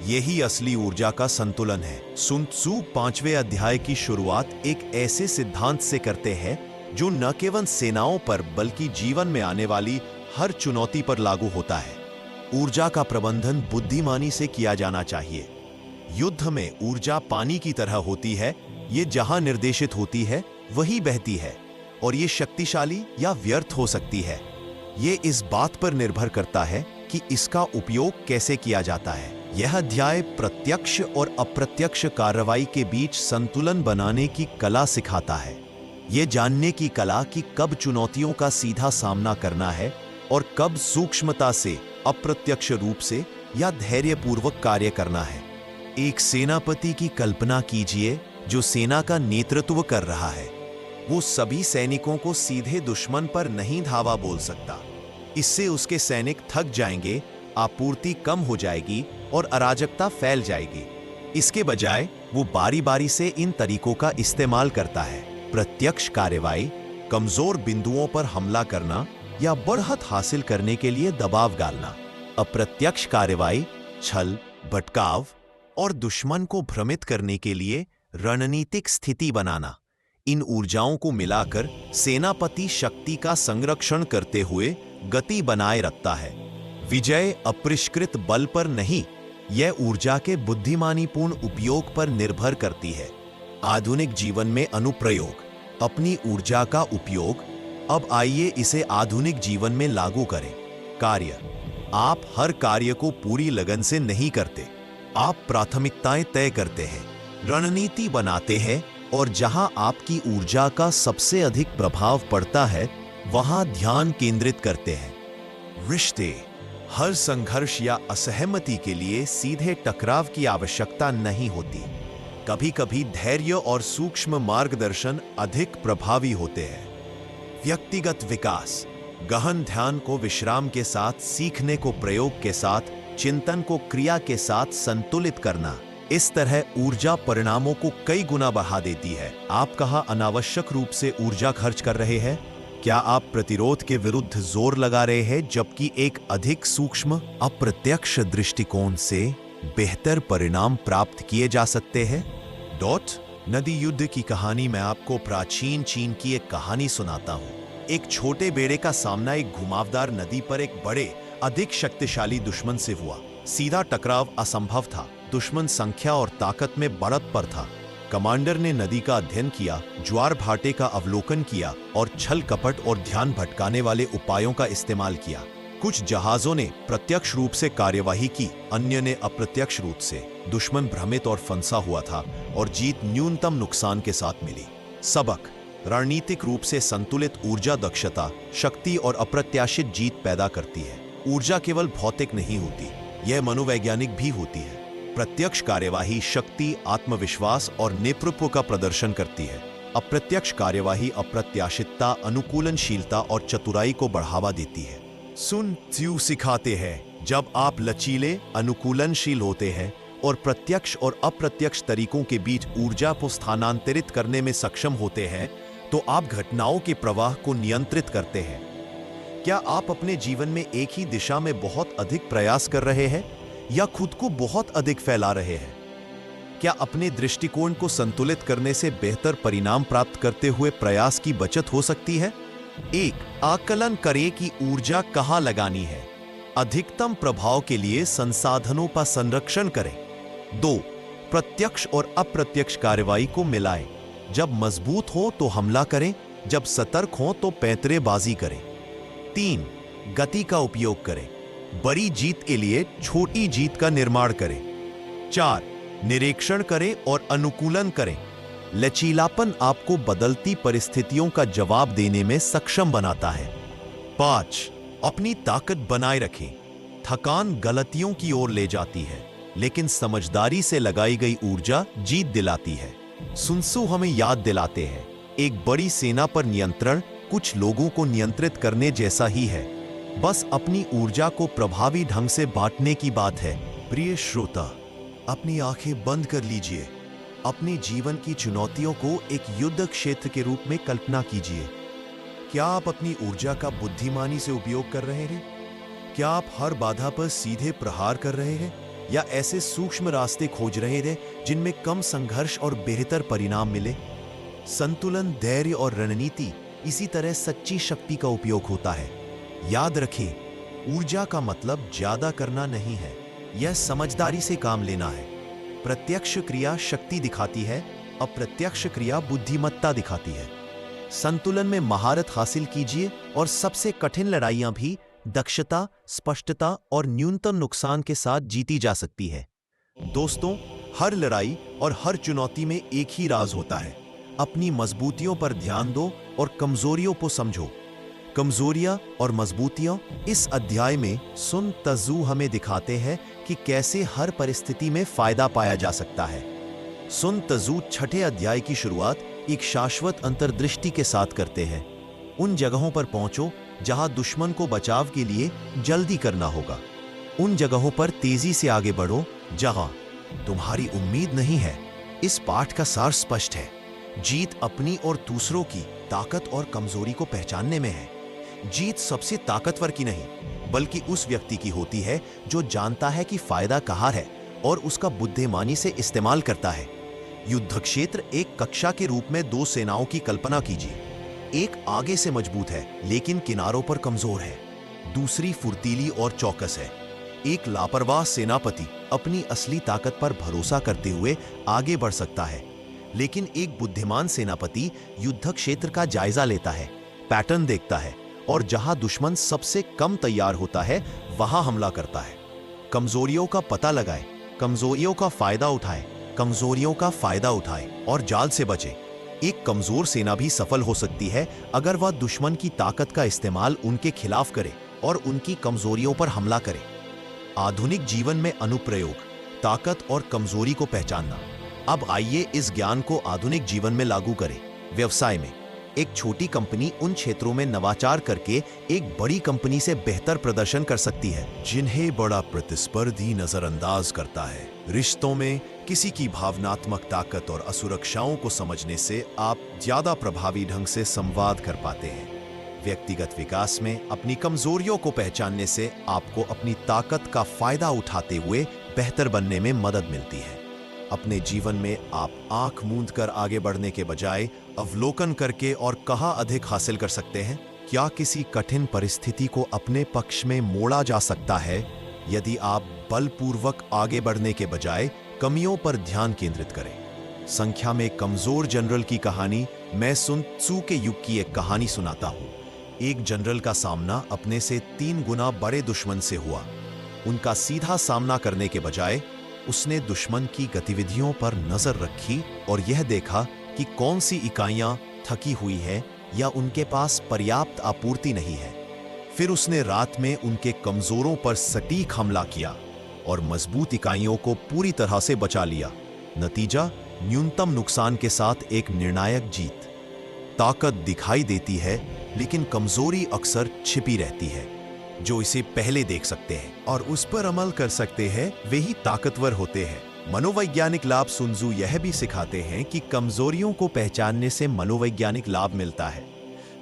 यही असली ऊर्जा का संतुलन है। सुन त्सू 5वें अध्याय की शुरुआत एक ऐसे सिद्धांत से करते हैं जो न केवल सेनाओं पर बल्कि जीवन में आने वाली हर चुनौती पर लागू होता है। ऊर्जा का प्रबंधन बुद्धिमानी से किया जाना चाहिए। युद्ध में ऊर्जा पानी की तरह होती है, ये जहां निर्देशित होती है वही बहती है और ये शक्तिशाली या व्यर्थ हो सकती है। ये इस बात पर निर्भर करता है कि इसका उपयोग कैसे किया जाता है। यह अध्याय प्रत्यक्ष और अप्रत्यक्ष कार्रवाई के बीच संतुलन बनाने की कला सिखाता है। ये जानने की कला कि कब चुनौतियों का सीधा सामना करना है और कब सूक्ष्मता से, अप्रत्यक्ष रूप से या धैर्यपूर्वक कार्य करना है। एक सेनापति की कल्पना कीजिए जो सेना का नेतृत्व कर रहा है। वो सभी सैनिकों को सीधे दुश्मन पर नहीं धावा बोल सकता। इससे उसके सैनिक थक जाएंगे, आपूर्ति कम हो जाएगी और अराजकता फैल जाएगी। इसके बजाय वो बारी बारी से इन तरीकों का इस्तेमाल करता है। प्रत्यक्ष कार्रवाई, कमजोर बिंदुओं पर हमला करना या बढ़त हासिल करने के लिए दबाव डालना। अप्रत्यक्ष कार्रवाई, छल, भटकाव और दुश्मन को भ्रमित करने के लिए रणनीतिक स्थिति बनाना। इन ऊर्जाओं को मिलाकर सेनापति शक्ति का संरक्षण करते हुए गति बनाए रखता है। विजय अपरिष्कृत बल पर नहीं, यह ऊर्जा के बुद्धिमानीपूर्ण उपयोग पर निर्भर करती है। आधुनिक जीवन में अनुप्रयोग, अपनी ऊर्जा का उपयोग। अब आइए इसे आधुनिक जीवन में लागू करें। कार्य, आप हर कार्य को पूरी लगन से नहीं करते। आप प्राथमिकताएं तय करते हैं, रणनीति बनाते हैं और जहां आपकी ऊर्जा का सबसे अधिक प्रभाव पड़ता है वहां ध्यान केंद्रित करते हैं। रिश्ते, हर संघर्ष या असहमति के लिए सीधे टकराव की आवश्यकता नहीं होती। कभी कभी धैर्य और सूक्ष्म मार्गदर्शन अधिक प्रभावी होते हैं। व्यक्तिगत विकास, गहन ध्यान को विश्राम के साथ, सीखने को प्रयोग के साथ, चिंतन को क्रिया के साथ संतुलित करना, इस तरह ऊर्जा परिणामों को कई गुना बढ़ा देती है। आप कहाँ अनावश्यक रूप से ऊर्जा खर्च कर रहे हैं? क्या आप प्रतिरोध के विरुद्ध जोर लगा रहे हैं, जबकि एक अधिक सूक्ष्म अप्रत्यक्ष दृष्टिकोण से बेहतर परिणाम प्राप्त किए जा सकते हैं? नदी युद्ध की कहानी में आपको प्राचीन चीन की एक कहानी सुनाता हूं। एक छोटे बेड़े का सामना एक घुमावदार नदी पर एक बड़े, अधिक शक्तिशाली दुश्मन से हुआ। सीधा टकराव असंभव था। दुश्मन संख्या और ताकत में बढ़त पर था। कमांडर ने नदी का अध्ययन किया, ज्वार भाटे का अवलोकन किया और छल कपट और ध्यान भटकाने वाले उपायों का इस्तेमाल किया। कुछ जहाजों ने प्रत्यक्ष रूप से कार्यवाही की, अन्य ने अप्रत्यक्ष रूप से। दुश्मन भ्रमित और फंसा हुआ था और जीत न्यूनतम नुकसान के साथ मिली। सबक: रणनीतिक रूप से संतुलित ऊर्जा दक्षता, शक्ति और अप्रत्याशित जीत पैदा करती है। ऊर्जा केवल भौतिक नहीं होती, यह मनोवैज्ञानिक भी होती है। प्रत्यक्ष कार्यवाही शक्ति, आत्मविश्वास और नेतृत्व का प्रदर्शन करती है। अप्रत्यक्ष कार्यवाही अप्रत्याशितता, अनुकूलनशीलता और चतुराई को बढ़ावा देती है। सुन त्सू सिखाते हैं, जब आप लचीले, अनुकूलनशील होते हैं और प्रत्यक्ष और अप्रत्यक्ष तरीकों के बीच ऊर्जा को स्थानांतरित करने में सक्षम होते हैं, तो आप घटनाओं के प्रवाह को नियंत्रित करते हैं। क्या आप अपने जीवन में एक ही दिशा में बहुत अधिक प्रयास कर रहे हैं या खुद को बहुत अधिक फैला रहे हैं? क्या अपने दृष्टिकोण को संतुलित करने से बेहतर परिणाम प्राप्त करते हुए प्रयास की बचत हो सकती है? 1. आकलन करें कि ऊर्जा कहां लगानी है। अधिकतम प्रभाव के लिए संसाधनों का संरक्षण करें। 2. प्रत्यक्ष और अप्रत्यक्ष कार्रवाई को मिलाएं। जब मजबूत हो तो हमला करें, जब सतर्क हो तो पैंतरेबाजी करें। 3. गति का उपयोग करें। बड़ी जीत के लिए छोटी जीत का निर्माण करें। 4. निरीक्षण करें और अनुकूलन करें। लचीलापन आपको बदलती परिस्थितियों का जवाब देने में सक्षम बनाता है। 5. अपनी ताकत बनाए रखें। थकान गलतियों की ओर ले जाती है, लेकिन समझदारी से लगाई गई ऊर्जा जीत दिलाती है। सुन त्सू हमें याद दिलाते हैं, एक बड़ी सेना पर नियंत्रण कुछ लोगों को नियंत्रित करने जैसा ही है। बस अपनी ऊर्जा को प्रभावी ढंग से बांटने की बात है। प्रिय श्रोता, अपनी आंखें बंद कर लीजिए। अपने जीवन की चुनौतियों को एक युद्ध क्षेत्र के रूप में कल्पना कीजिए। क्या आप अपनी ऊर्जा का बुद्धिमानी से उपयोग कर रहे हैं? क्या आप हर बाधा पर सीधे प्रहार कर रहे हैं या ऐसे सूक्ष्म रास्ते खोज रहे हैं जिनमें कम संघर्ष और बेहतर परिणाम मिले? संतुलन, धैर्य और रणनीति, इसी तरह सच्ची शक्ति का उपयोग होता है। याद रखें, ऊर्जा का मतलब ज्यादा करना नहीं है, यह समझदारी से काम लेना है। प्रत्यक्ष क्रिया शक्ति दिखाती है, अप्रत्यक्ष क्रिया बुद्धिमत्ता दिखाती है। संतुलन में महारत हासिल कीजिए और सबसे कठिन लड़ाइयां भी दक्षता, स्पष्टता और न्यूनतम नुकसान के साथ जीती जा सकती है। दोस्तों, हर लड़ाई और हर चुनौती में एक ही राज होता है। अपनी मजबूतियों पर ध्यान दो और कमजोरियों को समझो। कमजोरियां और मजबूतियां, इस अध्याय में सुन त्सू हमें दिखाते हैं कि कैसे हर परिस्थिति में फायदा पाया जा सकता है। सुन त्सू छठे अध्याय की शुरुआत एक शाश्वत अंतर्दृष्टि के साथ करते हैं। उन जगहों पर पहुंचो जहां दुश्मन को बचाव के लिए जल्दी करना होगा। उन जगहों पर तेजी से आगे बढ़ो जहां तुम्हारी उम्मीद नहीं है। इस पाठ का सार स्पष्ट है। जीत अपनी और दूसरों की ताकत और कमजोरी को पहचानने में है। जीत सबसे ताकतवर की नहीं, बल्कि उस व्यक्ति की होती है जो जानता है कि फायदा कहाँ है और उसका बुद्धिमानी से इस्तेमाल करता है। युद्ध क्षेत्र एक कक्षा के रूप में दो सेनाओं की कल्पना कीजिए। एक आगे से मजबूत है लेकिन किनारों पर कमजोर है, दूसरी फुर्तीली और चौकस है। एक लापरवाह सेनापति अपनी असली ताकत पर भरोसा करते हुए आगे बढ़ सकता है, लेकिन एक बुद्धिमान सेनापति युद्ध क्षेत्र का जायजा लेता है, पैटर्न देखता है और जहां दुश्मन सबसे कम तैयार होता है वहां हमला करता है। कमजोरियों का पता लगाए, कमजोरियों का फायदा उठाए, कमजोरियों का फायदा उठाए और जाल से बचे। एक कमजोर सेना भी सफल हो सकती है अगर वह दुश्मन की ताकत का इस्तेमाल उनके खिलाफ करे और उनकी कमजोरियों पर हमला करे। आधुनिक जीवन में अनुप्रयोग, ताकत और कमजोरी को पहचानना। अब आइए इस ज्ञान को आधुनिक जीवन में लागू करें। व्यवसाय में एक छोटी कंपनी उन क्षेत्रों में नवाचार करके एक बड़ी कंपनी से बेहतर प्रदर्शन कर सकती है जिन्हें बड़ा प्रतिस्पर्धी नजरअंदाज करता है। रिश्तों में किसी की भावनात्मक ताकत और असुरक्षाओं को समझने से आप ज्यादा प्रभावी ढंग से संवाद कर पाते हैं। व्यक्तिगत विकास में अपनी कमजोरियों को पहचानने से आपको अपनी ताकत का फायदा उठाते हुए बेहतर बनने में मदद मिलती है। अपने जीवन में आप आंख मूंद कर आगे बढ़ने के बजाय अवलोकन करके और कहाँ अधिक हासिल कर सकते हैं। क्या किसी कठिन परिस्थिति को अपने पक्ष में मोड़ा जा सकता है यदि आप बलपूर्वक आगे बढ़ने के बजाय कमियों पर ध्यान केंद्रित करें। संख्या में कमजोर जनरल की कहानी मैं सुन त्सू के युग की एक कहानी सुनाता हूं। एक जनरल का सामना अपने से 3 गुना बड़े दुश्मन से हुआ। उनका सीधा सामना करने के बजाय उसने दुश्मन की गतिविधियों पर नजर रखी और यह देखा कि कौन सी इकाइयां थकी हुई है या उनके पास पर्याप्त आपूर्ति नहीं है। फिर उसने रात में उनके कमजोरों पर सटीक हमला किया और मजबूत इकाइयों को पूरी तरह से बचा लिया। नतीजा, न्यूनतम नुकसान के साथ एक निर्णायक जीत। ताकत दिखाई देती है लेकिन कमजोरी अक्सर छिपी रहती है। जो इसे पहले देख सकते हैं और उस पर अमल कर सकते हैं वे ही ताकतवर होते हैं। मनोवैज्ञानिक लाभ सुन त्सू यह भी सिखाते हैं कि कमजोरियों को पहचानने से मनोवैज्ञानिक लाभ मिलता है।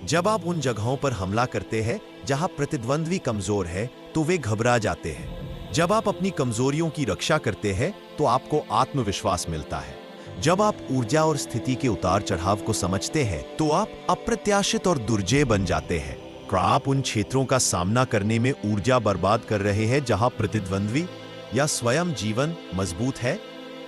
जब आप उन जगहों पर हमला करते हैं जहां प्रतिद्वंद्वी कमजोर है तो वे घबरा जाते हैं। जब आप अपनी कमजोरियों की रक्षा करते हैं तो आपको आत्मविश्वास मिलता है। जब आप ऊर्जा और स्थिति के उतार चढ़ाव को समझते हैं तो आप अप्रत्याशित और दुर्जय बन जाते हैं। क्या आप उन क्षेत्रों का सामना करने में ऊर्जा बर्बाद कर रहे हैं जहां प्रतिद्वंद्वी या स्वयं जीवन मजबूत है?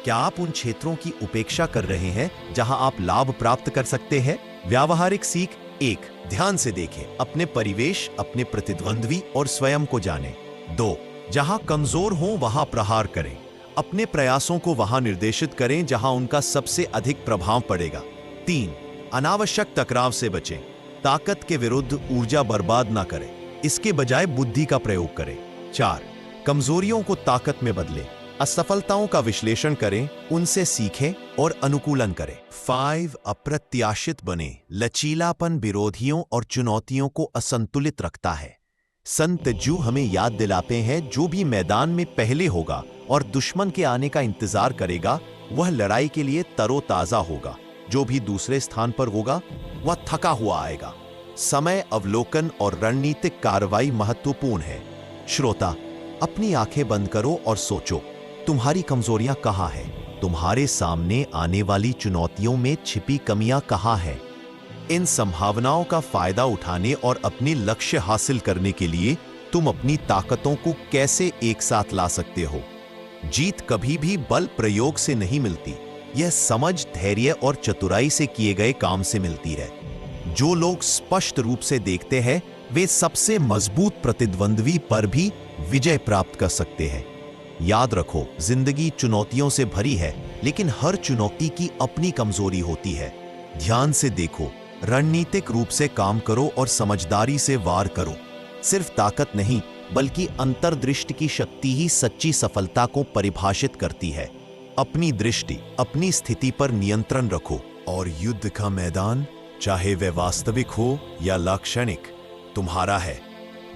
क्या आप उन क्षेत्रों की उपेक्षा कर रहे हैं जहां आप लाभ प्राप्त कर सकते हैं? व्यावहारिक सीख 1, ध्यान से देखें, अपने परिवेश, अपने प्रतिद्वंद्वी और स्वयं को जानें। 2, जहां कमजोर हो वहां प्रहार करें। अपने प्रयासों को वहां निर्देशित करें जहां उनका सबसे अधिक प्रभाव पड़ेगा। 3, अनावश्यक टकराव से बचें। ताकत के विरुद्ध ऊर्जा बर्बाद ना करें, इसके बजाय बुद्धि का प्रयोग करें। 4, कमजोरियों को ताकत में बदलें। असफलताओं का विश्लेषण करें, उनसे सीखें और अनुकूलन करें। 5, अप्रत्याशित बने। लचीलापन विरोधियों और चुनौतियों को असंतुलित रखता है। संत जू हमें याद दिलाते हैं, जो भी मैदान में पहले होगा और दुश्मन के आने का इंतजार करेगा वह लड़ाई के लिए तरोताजा होगा। जो भी दूसरे स्थान पर होगा वह थका हुआ आएगा। समय, अवलोकन और रणनीतिक कार्रवाई महत्वपूर्ण है। श्रोता, अपनी आंखें बंद करो और सोचो, तुम्हारी कमजोरियां कहां हैं? तुम्हारे सामने आने वाली चुनौतियों में छिपी कमियां कहां हैं? इन संभावनाओं का फायदा उठाने और अपने लक्ष्य हासिल करने के लिए तुम अपनी ताकतों को कैसे एक साथ ला सकते हो? जीत कभी भी बल प्रयोग से नहीं मिलती, यह समझ, धैर्य और चतुराई से किए गए काम से मिलती है। जो लोग स्पष्ट रूप से देखते हैं वे सबसे मजबूत प्रतिद्वंद्वी पर भी विजय प्राप्त कर सकते हैं। याद रखो, जिंदगी चुनौतियों से भरी है, लेकिन हर चुनौती की अपनी कमजोरी होती है। ध्यान से देखो, रणनीतिक रूप से काम करो और समझदारी से वार करो। सिर्फ ताकत नहीं बल्कि अंतर्दृष्टि की शक्ति ही सच्ची सफलता को परिभाषित करती है। अपनी दृष्टि, अपनी स्थिति पर नियंत्रण रखो और युद्ध का मैदान, चाहे वह वास्तविक हो या लाक्षणिक, तुम्हारा है।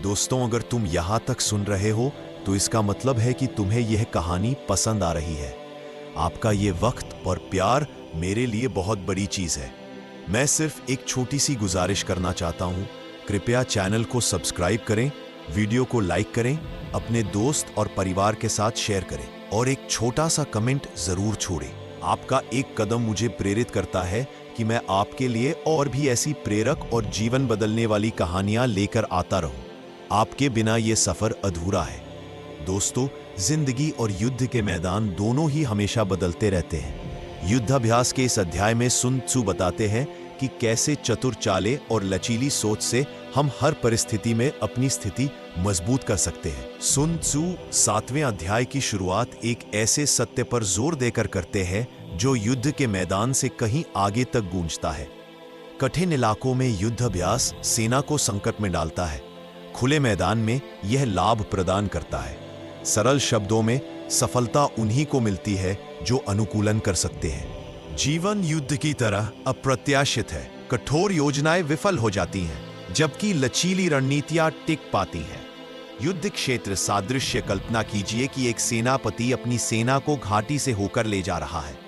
दोस्तों, अगर तुम यहां तक सुन रहे हो तो इसका मतलब है कि तुम्हें यह कहानी पसंद आ रही है। आपका ये वक्त और प्यार मेरे लिए बहुत बड़ी चीज है। मैं सिर्फ एक छोटी सी गुजारिश करना चाहता हूं, कृपया चैनल को सब्सक्राइब करें, वीडियो को लाइक करें, अपने दोस्त और परिवार के साथ शेयर करें और एक छोटा सा कमेंट जरूर छोड़ें। आपका एक कदम मुझे प्रेरित करता है कि मैं आपके लिए और भी ऐसी प्रेरक और जीवन बदलने वाली कहानियां लेकर आता रहूं। आपके बिना यह सफर अधूरा है। दोस्तों, जिंदगी और युद्ध के मैदान दोनों ही हमेशा बदलते रहते हैं। युद्धाभ्यास के इस अध्याय में सुन त्सू बताते हैं कि कैसे चतुर चालें और लचीली सोच से हम हर परिस्थिति में अपनी स्थिति मजबूत कर सकते हैं। सुन त्सू 7वें अध्याय की शुरुआत एक ऐसे सत्य पर जोर देकर करते हैं जो युद्ध के मैदान से कहीं आगे तक गूंजता है। कठिन इलाकों में युद्धाभ्यास सेना को संकट में डालता है, खुले मैदान में यह लाभ प्रदान करता है। सरल शब्दों में, सफलता उन्हीं को मिलती है जो अनुकूलन कर सकते हैं। जीवन युद्ध की तरह अप्रत्याशित है, कठोर योजनाएं विफल हो जाती हैं, जबकि लचीली रणनीतियां टिक पाती हैं। युद्ध क्षेत्र सादृश्य कल्पना कीजिए कि एक सेनापति अपनी सेना को घाटी से होकर ले जा रहा है।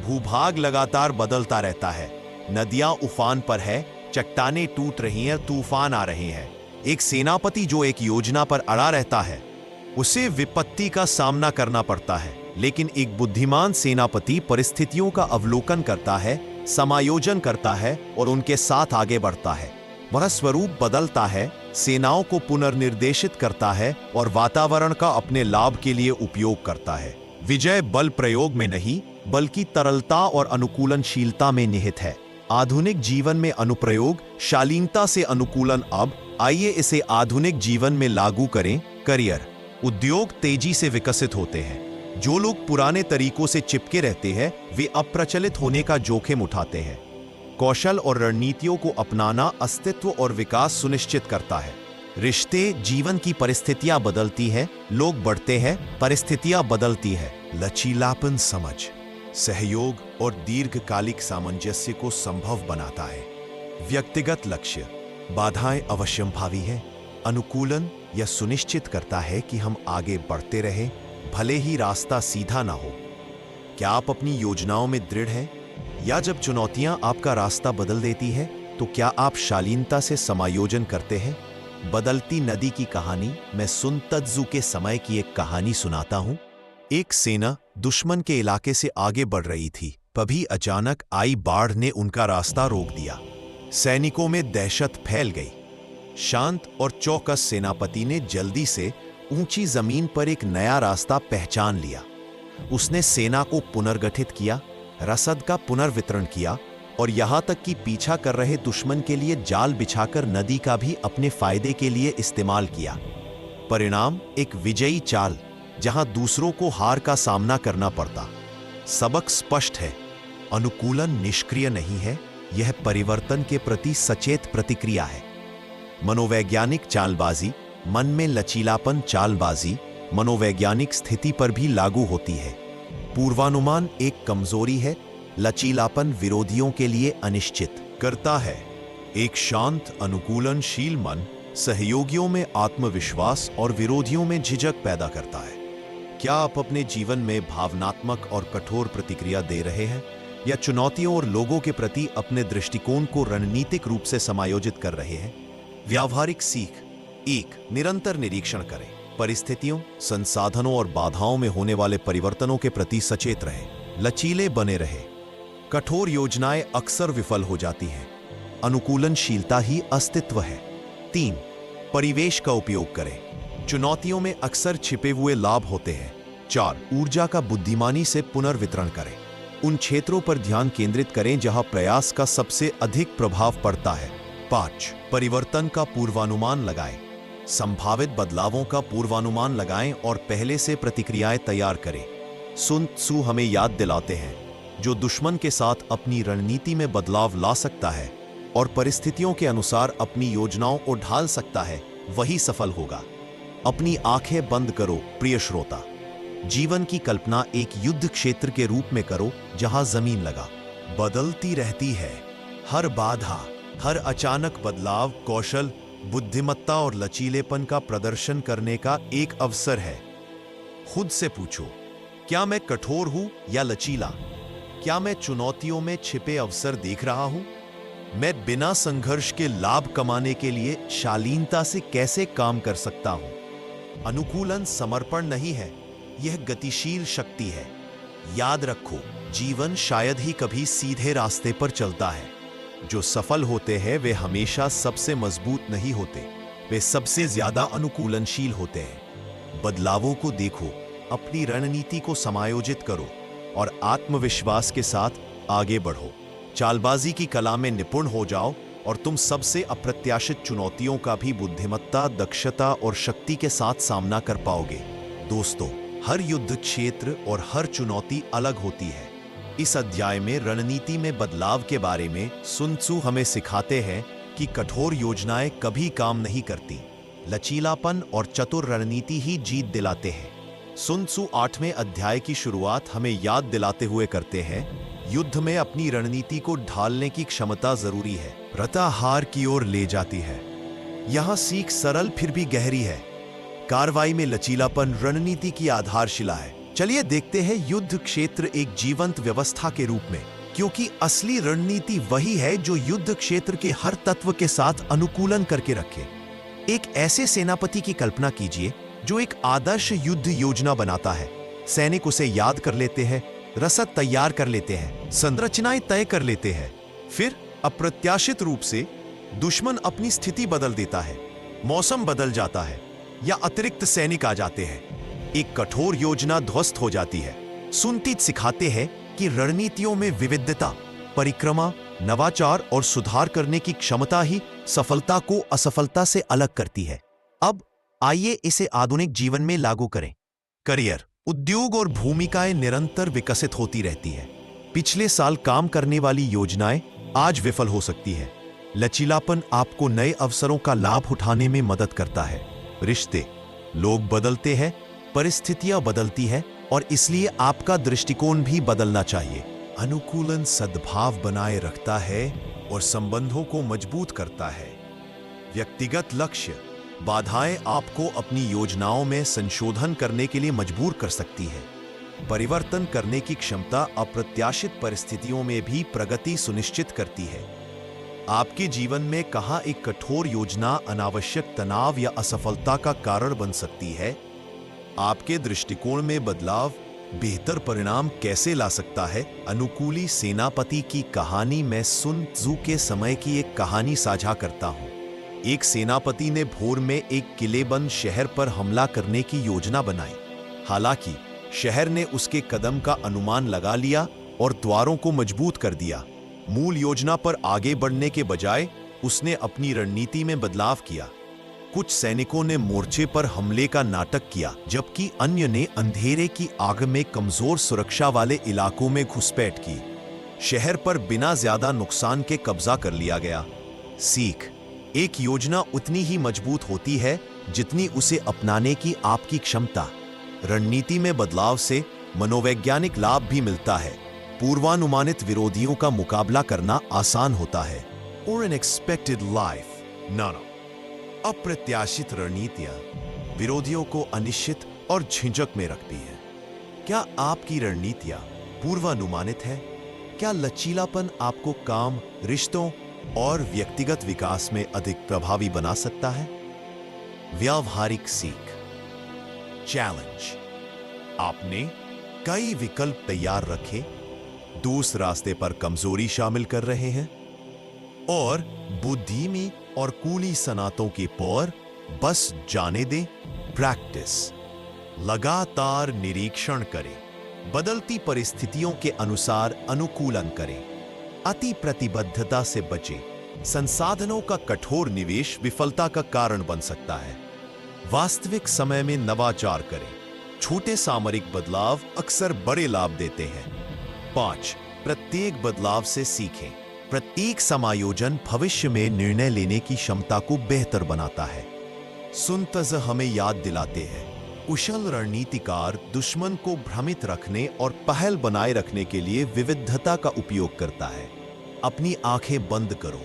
भूभाग लगातार बदलता रहता है, नदियां उफान पर है, चट्टानें टूट रही हैं, तूफान आ रहे हैं। एक सेनापति जो एक योजना पर अड़ा रहता है, उसे विपत्ति का सामना करना पड़ता है, लेकिन एक बुद्धिमान सेनापति परिस्थितियों का अवलोकन करता है, समायोजन करता है और उनके साथ आगे बढ़ता है। वह स्वरूप बदलता है, सेनाओं को पुनर्निर्देशित करता है और वातावरण का अपने लाभ के लिए उपयोग करता है। विजय बल प्रयोग में नहीं, बल्कि तरलता और अनुकूलनशीलता में निहित है। आधुनिक जीवन में अनुप्रयोग, शालीनता से अनुकूलन। अब आइए इसे आधुनिक जीवन में लागू करें। करियर। उद्योग तेजी से विकसित होते हैं। जो लोग पुराने तरीकों से चिपके रहते हैं, वे अप्रचलित होने का जोखिम उठाते हैं। कौशल और रणनीतियों को अपनाना अस्तित्व और विकास सुनिश्चित करता है। रिश्ते। जीवन की परिस्थितियां बदलती हैं, लोग बढ़ते हैं, परिस्थितियां बदलती हैं। लचीलापन समझ, सहयोग और दीर्घकालिक सामंजस्य को संभव बनाता है। व्यक्तिगत लक्ष्य। बाधाएं अवश्यंभावी हैं। अनुकूलन यह सुनिश्चित करता है कि हम आगे बढ़ते रहें, भले ही रास्ता सीधा ना हो। क्या आप अपनी योजनाओं में दृढ़ हैं? या जब चुनौतियां आपका रास्ता बदल देती है, तो क्या आप शालीनता से समायोजन करते हैं? बदलती नदी की कहानी। मैं सुन तत्जु के समय की एक कहानी सुनाता हूं। एक सेना दुश्मन के इलाके से आगे बढ़ रही थी। तभी अचानक आई बाढ़ ने उनका रास्ता रोक दिया। सैनिकों में दहशत फैल गई। शांत और चौकस सेनापति ने जल्दी से ऊंची जमीन पर एक नया रास्ता पहचान लिया। उसने सेना को पुनर्गठित किया, रसद का पुनर्वितरण किया और यहां तक कि पीछा कर रहे दुश्मन के लिए जाल बिछाकर नदी का भी अपने फायदे के लिए इस्तेमाल किया। परिणाम, एक विजयी चाल, जहां दूसरों को हार का सामना करना पड़ता। सबक स्पष्ट है, अनुकूलन निष्क्रिय नहीं है, यह परिवर्तन के प्रति सचेत प्रतिक्रिया है। मनोवैज्ञानिक चालबाजी। मन में लचीलापन चालबाजी मनोवैज्ञानिक स्थिति पर भी लागू होती है। पूर्वानुमान एक कमजोरी है, लचीलापन विरोधियों के लिए अनिश्चित करता है। एक शांत अनुकूलनशील मन सहयोगियों में आत्मविश्वास और विरोधियों में झिझक पैदा करता है। क्या आप अपने जीवन में भावनात्मक और कठोर प्रतिक्रिया दे रहे हैं, या चुनौतियों और लोगों के प्रति अपने दृष्टिकोण को रणनीतिक रूप से समायोजित कर रहे हैं? व्यावहारिक सीख। 1. निरंतर निरीक्षण करें। परिस्थितियों, संसाधनों और बाधाओं में होने वाले परिवर्तनों के प्रति सचेत रहें। लचीले बने रहें। कठोर योजनाएं अक्सर विफल हो जाती हैं, अनुकूलनशीलता ही अस्तित्व है। 3. परिवेश का उपयोग करें। चुनौतियों में अक्सर छिपे हुए लाभ होते हैं। 4. ऊर्जा का बुद्धिमानी से पुनर्वितरण करें। उन क्षेत्रों पर ध्यान केंद्रित करें जहां प्रयास का सबसे अधिक प्रभाव पड़ता है। 5. परिवर्तन का पूर्वानुमान लगाएं। संभावित बदलावों का पूर्वानुमान लगाएं और पहले से प्रतिक्रियाएं तैयार करें। सुन त्सु हमें याद दिलाते हैं, जो दुश्मन के साथ अपनी रणनीति में बदलाव ला सकता है और परिस्थितियों के अनुसार अपनी योजनाओं को ढाल सकता है, वही सफल होगा। अपनी आंखें बंद करो प्रिय श्रोता। जीवन की कल्पना एक युद्ध क्षेत्र के रूप में करो, जहां जमीन लगा बदलती रहती है। हर बाधा, हर अचानक बदलाव कौशल, बुद्धिमत्ता और लचीलेपन का प्रदर्शन करने का एक अवसर है। खुद से पूछो, क्या मैं कठोर हूं या लचीला? क्या मैं चुनौतियों में छिपे अवसर देख रहा हूं? मैं बिना संघर्ष के लाभ कमाने के लिए शालीनता से कैसे काम कर सकता हूं? अनुकूलन समर्पण नहीं है, यह गतिशील शक्ति है। याद रखो, जीवन शायद ही कभी सीधे रास्ते पर चलता है। जो सफल होते हैं वे हमेशा सबसे मजबूत नहीं होते, वे सबसे ज्यादा अनुकूलनशील होते हैं। बदलावों को देखो, अपनी रणनीति को समायोजित करो और आत्मविश्वास के साथ आगे बढ़ो। चालबाजी की कला में निपुण हो जाओ और तुम सबसे अप्रत्याशित चुनौतियों का भी बुद्धिमत्ता, दक्षता और शक्ति के साथ सामना कर पाओगे। दोस्तों, हर युद्ध क्षेत्र और हर चुनौती अलग होती है। इस अध्याय में रणनीति में बदलाव के बारे में सुन त्सु हमें सिखाते हैं कि कठोर योजनाएं कभी काम नहीं करती, लचीलापन और चतुर रणनीति ही जीत दिलाते हैं। सुन त्सु 8वें अध्याय की शुरुआत हमें याद दिलाते हुए करते हैं, युद्ध में अपनी रणनीति को ढालने की क्षमता जरूरी है। रता हार की ओर ले जाती है। यहां सीख सरल फिर भी गहरी है। कार्रवाई में लचीलापन रणनीति की आधारशिला है। चलिए देखते हैं युद्ध क्षेत्र एक जीवंत व्यवस्था के रूप में, क्योंकि असली रणनीति वही है जो युद्ध क्षेत्र के हर तत्व के साथ अनुकूलन करके रखे। एक ऐसे सेनापति की कल्पना कीजिए जो एक आदर्श युद्ध योजना बनाता है। सैनिक उसे याद कर लेते हैं, रसद तैयार कर लेते हैं, संरचनाएं तय कर लेते हैं। फिर अप्रत्याशित रूप से दुश्मन अपनी स्थिति बदल देता है, मौसम बदल जाता है या अतिरिक्त सैनिक आ जाते हैं। एक कठोर योजना ध्वस्त हो जाती है। सुनतीत सिखाते हैं कि रणनीतियों में विविधता, परिक्रमा, नवाचार और सुधार करने की क्षमता ही सफलता को असफलता से अलग करती है। अब आइए इसे आधुनिक जीवन में लागू करें। करियर, उद्योग और भूमिकाएं निरंतर विकसित होती रहती है। पिछले साल काम करने वाली योजनाएं आज विफल हो सकती है। लचीलापन आपको नए अवसरों का लाभ उठाने में मदद करता है। रिश्ते, लोग बदलते हैं, परिस्थितियां बदलती हैं और इसलिए आपका दृष्टिकोण भी बदलना चाहिए। अनुकूलन सद्भाव बनाए रखता है और संबंधों को मजबूत करता है। व्यक्तिगत लक्ष्य, बाधाएं आपको अपनी योजनाओं में संशोधन करने के लिए मजबूर कर सकती है। परिवर्तन करने की क्षमता अप्रत्याशित परिस्थितियों में भी प्रगति सुनिश्चित करती है। आपके जीवन में कहां एक कठोर योजना अनावश्यक तनाव या असफलता का कारण बन सकती है? आपके दृष्टिकोण में बदलाव बेहतर परिणाम कैसे ला सकता है? अनुकूली सेनापति की कहानी में सुन त्सू के समय की एक कहानी साझा करता हूं। एक सेनापति ने भोर में एक किलेबंद शहर पर हमला करने की योजना बनाई। हालांकि शहर ने उसके कदम का अनुमान लगा लिया और द्वारों को मजबूत कर दिया। मूल योजना पर आगे बढ़ने के बजाय उसने अपनी रणनीति में बदलाव किया। कुछ सैनिकों ने मोर्चे पर हमले का नाटक किया, जबकि अन्य ने अंधेरे की आग में कमजोर सुरक्षा वाले इलाकों में घुसपैठ की। शहर पर बिना ज्यादा नुकसान के कब्जा कर लिया गया। सीख, एक योजना उतनी ही मजबूत होती है जितनी उसे अपनाने की आपकी क्षमता। रणनीति में बदलाव से मनोवैज्ञानिक लाभ भी मिलता है। पूर्वानुमानित विरोधियों का मुकाबला करना आसान होता है। और एन एक्सपेक्टेड लाइफ। नो, अप्रत्याशित रणनीतियां विरोधियों को अनिश्चित और झिझक में रखती है। क्या आपकी रणनीतियां पूर्वानुमानित है? क्या लचीलापन आपको काम, रिश्तों और व्यक्तिगत विकास में अधिक प्रभावी बना सकता है? व्यावहारिक सीख, चैलेंज, आपने कई विकल्प तैयार रखे, दूसरे रास्ते पर कमजोरी शामिल कर रहे हैं और बुद्धिमी और कूली सनातों के पर बस जाने दें। प्रैक्टिस, लगातार निरीक्षण करें, बदलती परिस्थितियों के अनुसार अनुकूलन करें, अति प्रतिबद्धता से बचें। संसाधनों का कठोर निवेश विफलता का कारण बन सकता है। वास्तविक समय में नवाचार करें, छोटे सामरिक बदलाव अक्सर बड़े लाभ देते हैं। 5, प्रत्येक बदलाव से सीखें। प्रत्येक समायोजन भविष्य में निर्णय लेने की क्षमता को बेहतर बनाता है। सुन त्सू हमें याद दिलाते हैं, कुशल रणनीतिकार दुश्मन को भ्रमित रखने और पहल बनाए रखने के लिए विविधता का उपयोग करता है। अपनी आंखें बंद करो,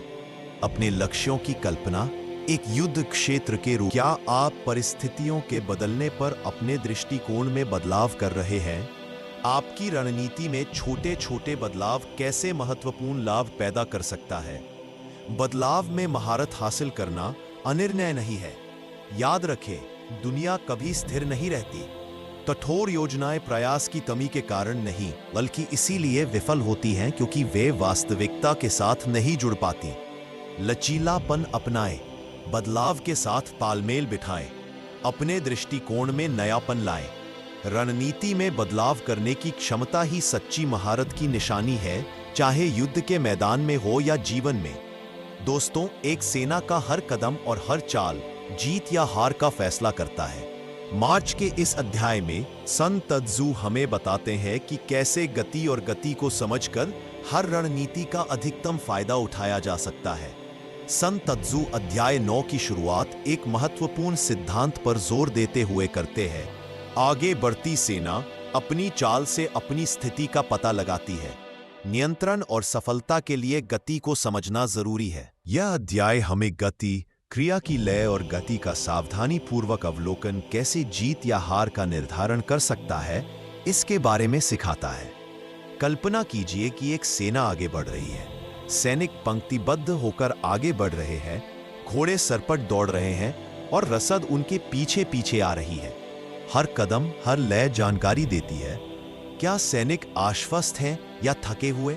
अपने लक्ष्यों की कल्पना एक युद्ध क्षेत्र के रूप। क्या आप परिस्थितियों के बदलने पर अपने दृष्टिकोण में बदलाव कर रहे हैं? आपकी रणनीति में छोटे छोटे बदलाव कैसे महत्वपूर्ण लाभ पैदा कर सकता है? बदलाव में महारत हासिल करना अनिर्णय नहीं है। याद रखें, दुनिया कभी स्थिर नहीं रहती। कठोर योजनाएं प्रयास की कमी के कारण नहीं, बल्कि इसीलिए विफल होती हैं क्योंकि वे वास्तविकता के साथ नहीं जुड़ पाती। लचीलापन अपनाएं, बदलाव के साथ तालमेल बिठाएं, अपने दृष्टिकोण में नयापन लाएं। रणनीति में बदलाव करने की क्षमता ही सच्ची महारत की निशानी है, चाहे युद्ध के मैदान में हो या जीवन में। दोस्तों, एक सेना का हर कदम और हर चाल जीत या हार का फैसला करता है। मार्च के इस अध्याय में सन त्सू हमें बताते हैं कि कैसे गति और गति को समझकर हर रणनीति का अधिकतम फायदा उठाया जा सकता है। सन त्सू अध्याय 9 की शुरुआत एक महत्वपूर्ण सिद्धांत पर जोर देते हुए करते हैं। आगे बढ़ती सेना अपनी चाल से अपनी स्थिति का पता लगाती है। नियंत्रण और सफलता के लिए गति को समझना जरूरी है। यह अध्याय हमें गति, क्रिया की लय और गति का सावधानीपूर्वक अवलोकन कैसे जीत या हार का निर्धारण कर सकता है, इसके बारे में सिखाता है। कल्पना कीजिए कि एक सेना आगे बढ़ रही है। सैनिक पंक्तिबद्ध होकर आगे बढ़ रहे हैं, घोड़े सरपट दौड़ रहे हैं और रसद उनके पीछे पीछे आ रही है। हर कदम, हर लय जानकारी देती है। क्या सैनिक आश्वस्त हैं या थके हुए?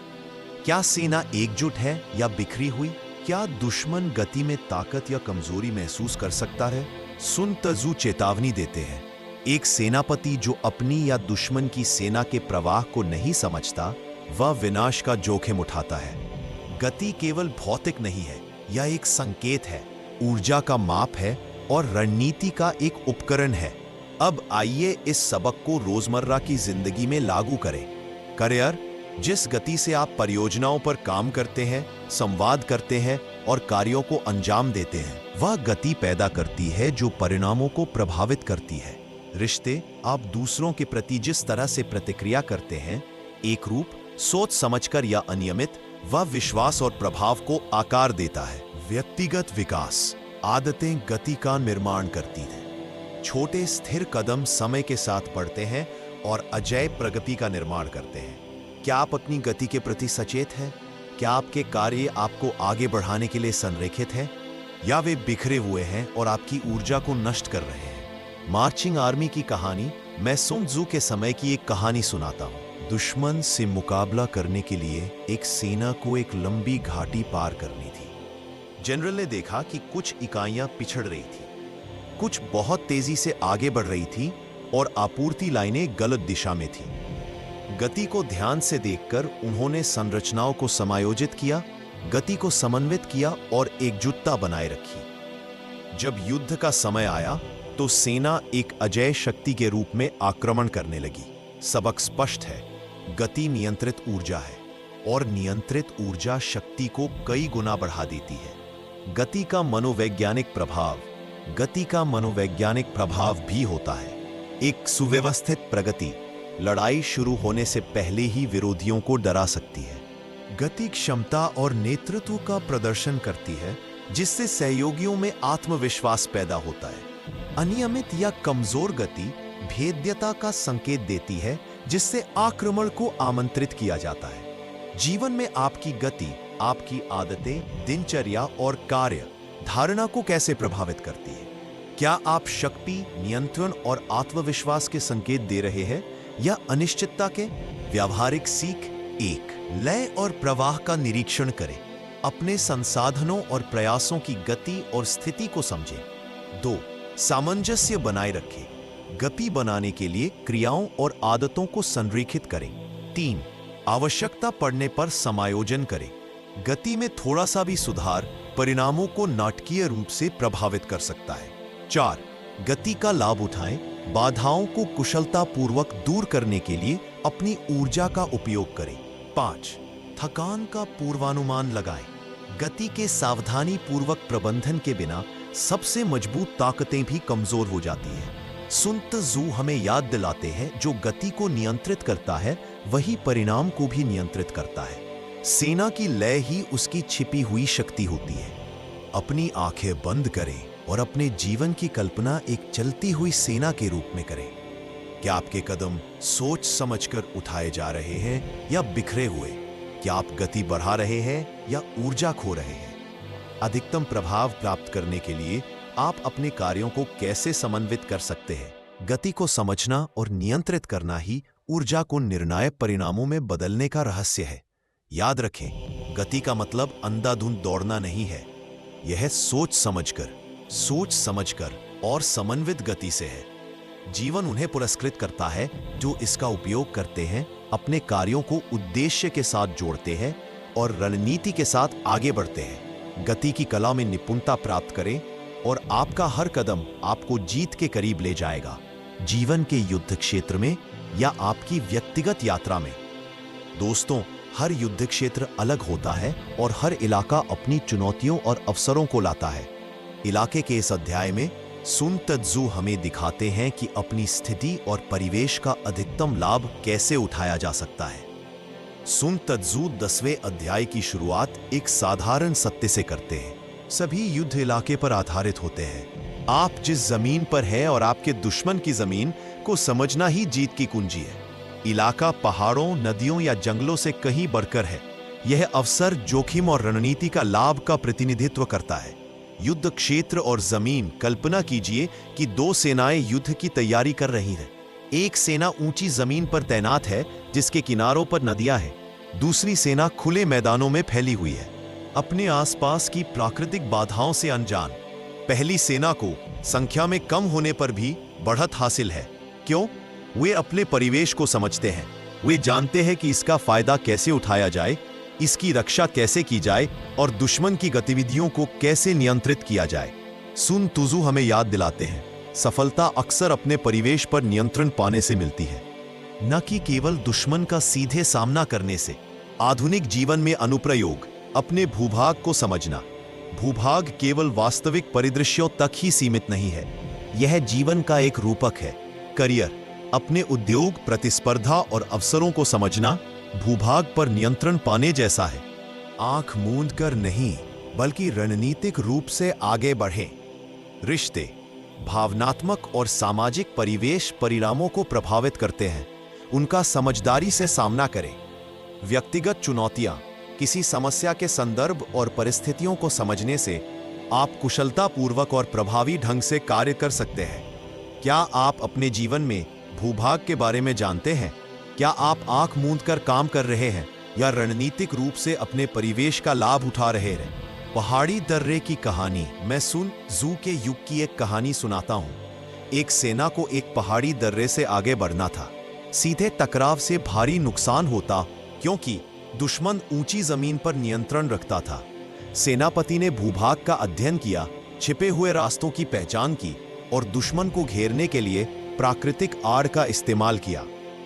क्या सेना एकजुट है या बिखरी हुई? क्या दुश्मन गति में ताकत या कमजोरी महसूस कर सकता है? सुन त्जू चेतावनी देते हैं। एक सेनापति जो अपनी या दुश्मन की सेना के प्रवाह को नहीं समझता, वह विनाश का जोखिम उठाता है। गति केवल भौतिक नहीं है, यह एक संकेत है, ऊर्जा का माप है और रणनीति का एक उपकरण है। अब आइए इस सबक को रोजमर्रा की जिंदगी में लागू करें। करियर, जिस गति से आप परियोजनाओं पर काम करते हैं, संवाद करते हैं और कार्यों को अंजाम देते हैं, वह गति पैदा करती है जो परिणामों को प्रभावित करती है। रिश्ते, आप दूसरों के प्रति जिस तरह से प्रतिक्रिया करते हैं, एक रूप, सोच समझकर या अनियमित, वह विश्वास और प्रभाव को आकार देता है। व्यक्तिगत विकास, आदतें गति का निर्माण करती हैं। छोटे स्थिर कदम समय के साथ बढ़ते हैं और अजेय प्रगति का निर्माण करते हैं। क्या आप अपनी गति के प्रति सचेत हैं? क्या आपके कार्य आपको आगे बढ़ाने के लिए संरेखित हैं, या वे बिखरे हुए हैं और आपकी ऊर्जा को नष्ट कर रहे हैं? मार्चिंग आर्मी की कहानी, मैं सुन त्जू के समय की एक कहानी सुनाता हूँ। दुश्मन से मुकाबला करने के लिए एक सेना को एक लंबी घाटी पार करनी थी। जनरल ने देखा कि कुछ इकाइयां पिछड़ रही थी, कुछ बहुत तेजी से आगे बढ़ रही थी और आपूर्ति लाइनें गलत दिशा में थीं। गति को ध्यान से देखकर उन्होंने संरचनाओं को समायोजित किया, गति को समन्वित किया और एकजुटता बनाए रखी। जब युद्ध का समय आया तो सेना एक अजेय शक्ति के रूप में आक्रमण करने लगी। सबक स्पष्ट है, गति नियंत्रित ऊर्जा है और नियंत्रित ऊर्जा शक्ति को कई गुना बढ़ा देती है। गति का मनोवैज्ञानिक प्रभाव भी होता है। एक सुव्यवस्थित प्रगति लड़ाई शुरू होने से पहले ही विरोधियों को डरा सकती है। गति क्षमता और नेतृत्व का प्रदर्शन करती है, जिससे सहयोगियों में आत्मविश्वास पैदा होता है। अनियमित या कमजोर गति भेद्यता का संकेत देती है, जिससे आक्रमण को आमंत्रित किया जाता है। जीवन में आपकी गति आपकी आदतें, दिनचर्या और कार्य धारणा को कैसे प्रभावित करती है? क्या आप शक्ति, नियंत्रण और आत्मविश्वास के संकेत दे रहे हैं या अनिश्चितता के? व्यावहारिक सीख, 1, लय और प्रवाह का निरीक्षण करें। अपने संसाधनों और प्रयासों की गति और स्थिति को समझें। 2, सामंजस्य बनाए रखें। गति बनाने के लिए क्रियाओं और आदतों को संरेखित करें। 3, आवश्यकता पड़ने पर समायोजन करें। गति में थोड़ा सा भी सुधार परिणामों को नाटकीय रूप से प्रभावित कर सकता है। 4, गति का लाभ उठाएं। बाधाओं को कुशलतापूर्वक दूर करने के लिए अपनी ऊर्जा का उपयोग करें। 5, थकान का पूर्वानुमान लगाएं। गति के सावधानीपूर्वक प्रबंधन के बिना सबसे मजबूत ताकतें भी कमजोर हो जाती हैं। सुन त्जू हमें याद दिलाते हैं, जो गति को नियंत्रित करता है वही परिणाम को भी नियंत्रित करता है। सेना की लय ही उसकी छिपी हुई शक्ति होती है। अपनी आंखें बंद करें और अपने जीवन की कल्पना एक चलती हुई सेना के रूप में करें। क्या आपके कदम सोच समझकर उठाए जा रहे हैं या बिखरे हुए? क्या आप गति बढ़ा रहे हैं या ऊर्जा खो रहे हैं? अधिकतम प्रभाव प्राप्त करने के लिए आप अपने कार्यों को कैसे समन्वित कर सकते हैं? गति को समझना और नियंत्रित करना ही ऊर्जा को निर्णायक परिणामों में बदलने का रहस्य है। याद रखें, गति का मतलब अंधाधुंध दौड़ना नहीं है। यह सोच समझकर और समन्वित गति से है। जीवन उन्हें पुरस्कृत करता है जो इसका उपयोग करते हैं, अपने कार्यों को उद्देश्य के साथ जोड़ते हैं और रणनीति के साथ आगे बढ़ते हैं। गति की कला में निपुणता प्राप्त करें और आपका हर कदम आपको जीत के करीब ले जाएगा, जीवन के युद्ध क्षेत्र में या आपकी व्यक्तिगत यात्रा में। दोस्तों, हर युद्ध क्षेत्र अलग होता है और हर इलाका अपनी चुनौतियों और अवसरों को लाता है। इलाके के इस अध्याय में सुन त्जू हमें दिखाते हैं कि अपनी स्थिति और परिवेश का अधिकतम लाभ कैसे उठाया जा सकता है। सुन तत्जू 10वें अध्याय की शुरुआत एक साधारण सत्य से करते हैं। सभी युद्ध इलाके पर आधारित होते हैं। आप जिस जमीन पर हैं और आपके दुश्मन की जमीन को समझना ही जीत की कुंजी है। इलाका पहाड़ों, नदियों या जंगलों से कहीं बढ़कर है। यह अवसर, जोखिम और रणनीति का लाभ का प्रतिनिधित्व करता है। युद्ध क्षेत्र और जमीन। कल्पना कीजिए कि दो सेनाएं युद्ध की तैयारी कर रही हैं। एक सेना ऊंची जमीन पर तैनात है जिसके किनारों पर नदियां हैं। दूसरी सेना खुले मैदानों में फैली हुई है, अपने आसपास की प्राकृतिक बाधाओं से अनजान। पहली सेना को संख्या में कम होने पर भी बढ़त हासिल है। क्यों? वे अपने परिवेश को समझते हैं। वे जानते हैं कि इसका फायदा कैसे उठाया जाए, इसकी रक्षा कैसे की जाए और दुश्मन की गतिविधियों को कैसे नियंत्रित किया जाए। सुन तुजू हमें याद दिलाते हैं, सफलता अक्सर अपने परिवेश पर नियंत्रण पाने से मिलती है, न कि केवल दुश्मन का सीधे सामना करने से। आधुनिक जीवन में अनुप्रयोग। अपने भूभाग को समझना। भूभाग केवल वास्तविक परिदृश्यों तक ही सीमित नहीं है, यह जीवन का एक रूपक है। करियर। अपने उद्योग, प्रतिस्पर्धा और अवसरों को समझना भूभाग पर नियंत्रण पाने जैसा है। आंख मूंद कर नहीं, बल्कि रणनीतिक रूप से आगे बढ़ें। रिश्ते। भावनात्मक और सामाजिक परिवेश परिणामों को प्रभावित करते हैं, उनका समझदारी से सामना करें। व्यक्तिगत चुनौतियां। किसी समस्या के संदर्भ और परिस्थितियों को समझने से आप कुशलतापूर्वक और प्रभावी ढंग से कार्य कर सकते हैं। क्या आप अपने जीवन में भूभाग के बारे में जानते हैं? क्या आप आंख मूंद कर काम कर रहे हैं या रणनीतिक रूप से अपने परिवेश का लाभ उठा रहे हैं? पहाड़ी दर्रे की कहानी। मैं सुन जू के युग की एक कहानी सुनाता हूं। एक सेना को एक पहाड़ी दर्रे से आगे बढ़ना था। सीधे टकराव से भारी नुकसान होता क्योंकि दुश्मन ऊंची जमीन पर नियंत्रण रखता था। सेनापति ने भूभाग का अध्ययन किया, छिपे हुए रास्तों की पहचान की और दुश्मन को घेरने के लिए प्राकृतिक आड़ का इस्तेमाल किया।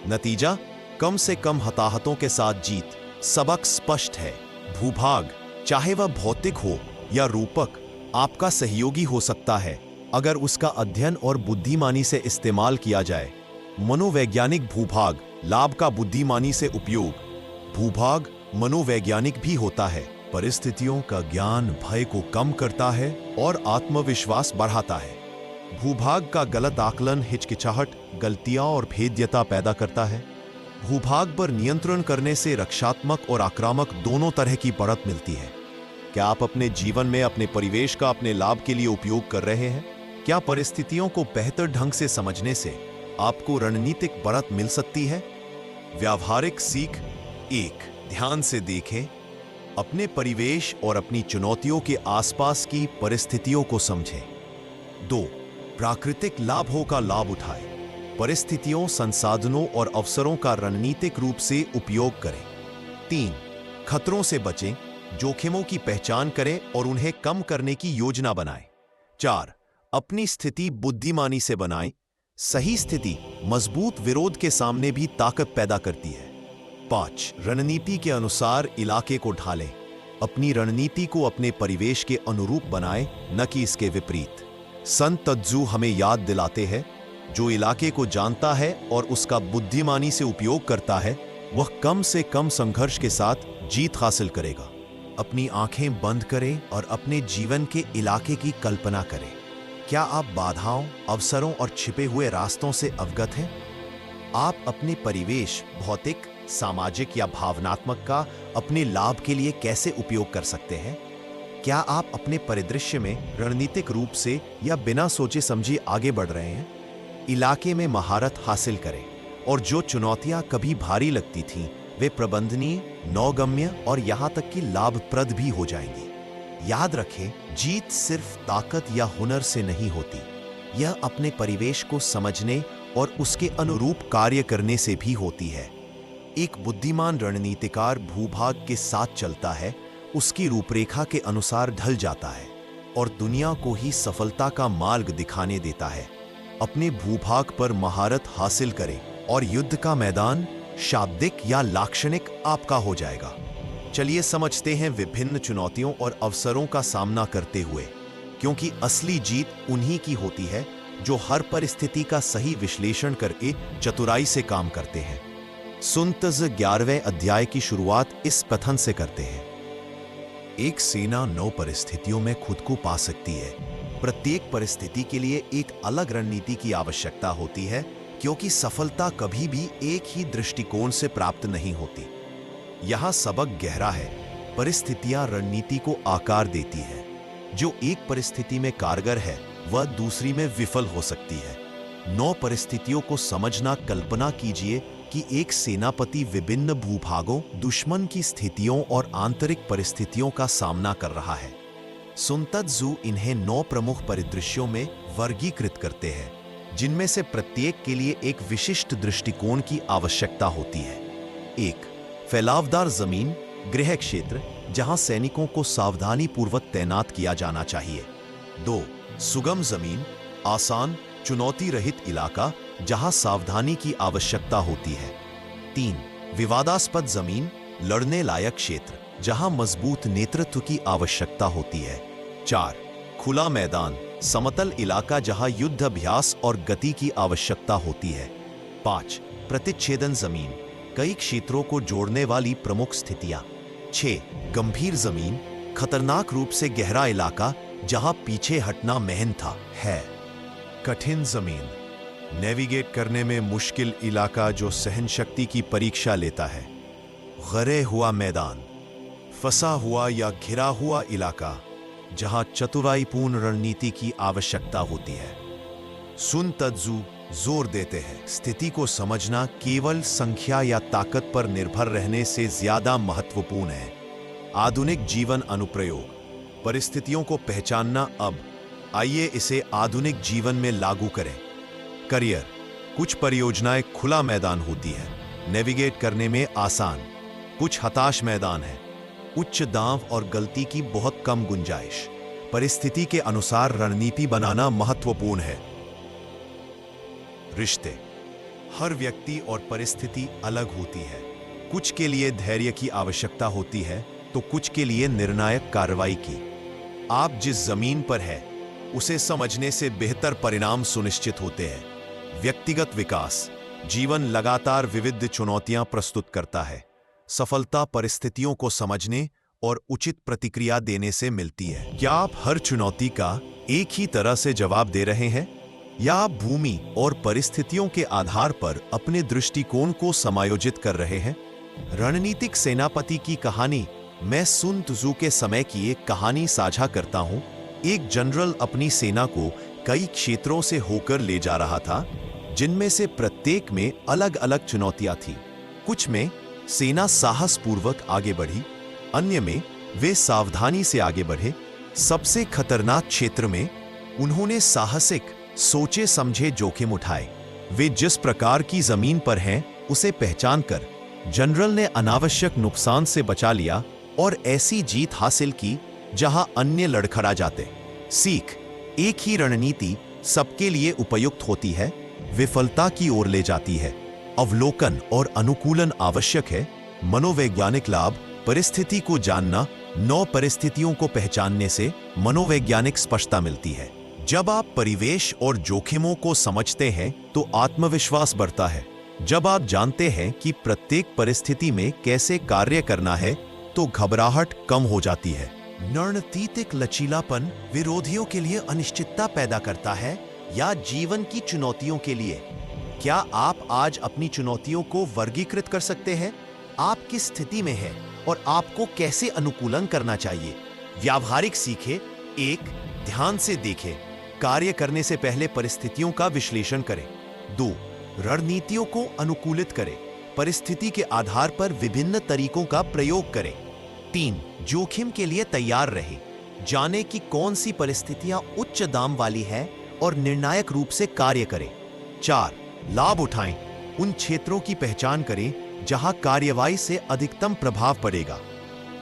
नतीजा, कम से कम हताहतों के साथ जीत। सबक स्पष्ट है, भूभाग, चाहे वह भौतिक हो या रूपक, आपका सहयोगी हो सकता है अगर उसका अध्ययन और बुद्धिमानी से इस्तेमाल किया जाए। मनोवैज्ञानिक भूभाग, लाभ का बुद्धिमानी से उपयोग। भूभाग मनोवैज्ञानिक भी होता है। परिस्थितियों का ज्ञान भय को कम करता है और आत्मविश्वास बढ़ाता है। भूभाग का गलत आकलन हिचकिचाहट, गलतियां और भेद्यता पैदा करता है। भूभाग पर नियंत्रण करने से रक्षात्मक और आक्रामक दोनों तरह की बढ़त मिलती है। क्या आप अपने जीवन में अपने परिवेश का अपने लाभ के लिए उपयोग कर रहे हैं? क्या परिस्थितियों को बेहतर ढंग से समझने से आपको रणनीतिक बढ़त मिल सकती है? व्यावहारिक सीख। 1. ध्यान से देखें। अपने परिवेश और अपनी चुनौतियों के आसपास की परिस्थितियों को समझें। 2. प्राकृतिक लाभों का लाभ उठाएं। परिस्थितियों, संसाधनों और अवसरों का रणनीतिक रूप से उपयोग करें। 3. खतरों से बचें। जोखिमों की पहचान करें और उन्हें कम करने की योजना बनाएं। 4. अपनी स्थिति बुद्धिमानी से बनाएं। सही स्थिति मजबूत विरोध के सामने भी ताकत पैदा करती है। 5. रणनीति के अनुसार इलाके को ढालें। अपनी रणनीति को अपने परिवेश के अनुरूप बनाएं, न कि इसके विपरीत। संत तत्जू हमें याद दिलाते हैं, जो इलाके को जानता है और उसका बुद्धिमानी से उपयोग करता है, वह कम से कम संघर्ष के साथ जीत हासिल करेगा। अपनी आंखें बंद करें और अपने जीवन के इलाके की कल्पना करें। क्या आप बाधाओं, अवसरों और छिपे हुए रास्तों से अवगत हैं? आप अपने परिवेश, भौतिक, सामाजिक या भावनात्मक का अपने लाभ के लिए कैसे उपयोग कर सकते हैं? क्या आप अपने परिदृश्य में रणनीतिक रूप से या बिना सोचे समझे आगे बढ़ रहे हैं? इलाके में महारत हासिल करें और जो चुनौतियां कभी भारी लगती थीं, वे प्रबंधनीय, नौगम्य और यहां तक कि लाभप्रद भी हो जाएंगी। याद रखें, जीत सिर्फ ताकत या हुनर से नहीं होती, यह अपने परिवेश को समझने और उसके अनुरूप कार्य करने से भी होती है। एक बुद्धिमान रणनीतिकार भूभाग के साथ चलता है, उसकी रूपरेखा के अनुसार ढल जाता है और दुनिया को ही सफलता का मार्ग दिखाने देता है। अपने भूभाग पर महारत हासिल करें और युद्ध का मैदान शाब्दिक या लाक्षणिक आपका हो जाएगा। चलिए समझते हैं विभिन्न चुनौतियों और अवसरों का सामना करते हुए, क्योंकि असली जीत उन्हीं की होती है जो हर परिस्थिति का सही विश्लेषण करके चतुराई से काम करते हैं। सुन त्ज़ 11वें अध्याय की शुरुआत इस कथन से करते हैं। एक सेना 9 परिस्थितियों में खुद को पा सकती है। प्रत्येक परिस्थिति के लिए एक अलग रणनीति की आवश्यकता होती है, क्योंकि सफलता कभी भी एक ही दृष्टिकोण से प्राप्त नहीं होती। यहां सबक गहरा है। परिस्थितियां रणनीति को आकार देती है। जो एक परिस्थिति में कारगर है वह दूसरी में विफल हो सकती है। 9 परिस्थितियों को समझना, कल्पना कीजिए कि एक सेनापति विभिन्न भूभागों, दुश्मन की स्थितियों और आंतरिक परिस्थितियों का सामना कर रहा है। सुन त्ज़ इन्हें 9 प्रमुख परिदृश्यों में वर्गीकृत करते हैं, जिनमें से प्रत्येक के लिए एक विशिष्ट दृष्टिकोण की आवश्यकता होती है। 1. फैलावदार जमीन, गृह क्षेत्र, जहां सैनिकों को सावधानी पूर्वक तैनात किया जाना चाहिए। 2. सुगम जमीन, आसान, चुनौती रहित इलाका, जहां सावधानी की आवश्यकता होती है। 3. विवादास्पद जमीन, लड़ने लायक क्षेत्र, जहां मजबूत नेतृत्व की आवश्यकता होती है। 4. खुला मैदान, समतल इलाका, जहां युद्ध अभ्यास और गति की आवश्यकता होती है। 5. प्रतिच्छेदन जमीन, कई क्षेत्रों को जोड़ने वाली प्रमुख स्थितियां। 6. गंभीर जमीन, खतरनाक रूप से गहरा इलाका, जहां पीछे हटना महन था है। कठिन जमीन, नेविगेट करने में मुश्किल इलाका जो सहन शक्ति की परीक्षा लेता है। घरे हुआ मैदान, फंसा हुआ या घिरा हुआ इलाका, जहां चतुराईपूर्ण रणनीति की आवश्यकता होती है। सुन त्ज़ जोर देते हैं, स्थिति को समझना केवल संख्या या ताकत पर निर्भर रहने से ज्यादा महत्वपूर्ण है। आधुनिक जीवन अनुप्रयोग, परिस्थितियों को पहचानना। अब आइए इसे आधुनिक जीवन में लागू करें। करियर, कुछ परियोजनाएं खुला मैदान होती है, नेविगेट करने में आसान। कुछ हताश मैदान है, उच्च दांव और गलती की बहुत कम गुंजाइश। परिस्थिति के अनुसार रणनीति बनाना महत्वपूर्ण है। रिश्ते, हर व्यक्ति और परिस्थिति अलग होती है। कुछ के लिए धैर्य की आवश्यकता होती है तो कुछ के लिए निर्णायक कार्रवाई की। आप जिस जमीन पर है उसे समझने से बेहतर परिणाम सुनिश्चित होते हैं। व्यक्तिगत विकास, जीवन लगातार विविध चुनौतियां प्रस्तुत करता है। सफलता परिस्थितियों को समझने और उचित प्रतिक्रिया देने से मिलती है। क्या आप हर चुनौती का एक ही तरह से जवाब दे रहे हैं, या आप भूमि और परिस्थितियों के आधार पर अपने दृष्टिकोण को समायोजित कर रहे हैं? रणनीतिक सेनापति की कहानी। मैं सुन त्ज़ के समय की एक कहानी साझा करता हूं। एक जनरल अपनी सेना को कई क्षेत्रों से होकर ले जा रहा था, जिनमें से प्रत्येक में अलग अलग चुनौतियां थीं। कुछ में सेना साहसपूर्वक आगे बढ़ी, अन्य में वे सावधानी से आगे बढ़े। सबसे खतरनाक क्षेत्र में उन्होंने साहसिक, सोचे समझे जोखिम उठाए। वे जिस प्रकार की जमीन पर हैं उसे पहचानकर जनरल ने अनावश्यक नुकसान से बचा लिया और ऐसी जीत हासिल की जहां अन्य लड़खड़ा जाते। सीख, एक ही रणनीति सबके लिए उपयुक्त होती है, विफलता की ओर ले जाती है। अवलोकन और अनुकूलन आवश्यक है। मनोवैज्ञानिक लाभ, परिस्थिति को जानना। 9 परिस्थितियों को पहचानने से मनोवैज्ञानिक स्पष्टता मिलती है। जब आप परिवेश और जोखिमों को समझते हैं तो आत्मविश्वास बढ़ता है। जब आप जानते हैं कि प्रत्येक परिस्थिति में कैसे कार्य करना है तो घबराहट कम हो जाती है। रणनीतिक लचीलापन विरोधियों के लिए अनिश्चितता पैदा करता है या जीवन की चुनौतियों के लिए। क्या आप आज अपनी चुनौतियों को वर्गीकृत कर सकते हैं? आप किस स्थिति में हैं और आपको कैसे अनुकूलन करना चाहिए? व्यावहारिक सीखें। 1. ध्यान से देखें, कार्य करने से पहले परिस्थितियों का विश्लेषण करें। 2. रणनीतियों को अनुकूलित करें, परिस्थिति के आधार पर विभिन्न तरीकों का प्रयोग करें। 3. जोखिम के लिए तैयार रहें, जाने कि कौन सी परिस्थितियां उच्च दाम वाली है और निर्णायक रूप से कार्य करें। 4. लाभ उठाएं, उन क्षेत्रों की पहचान करें जहां कार्यवाही से अधिकतम प्रभाव पड़ेगा।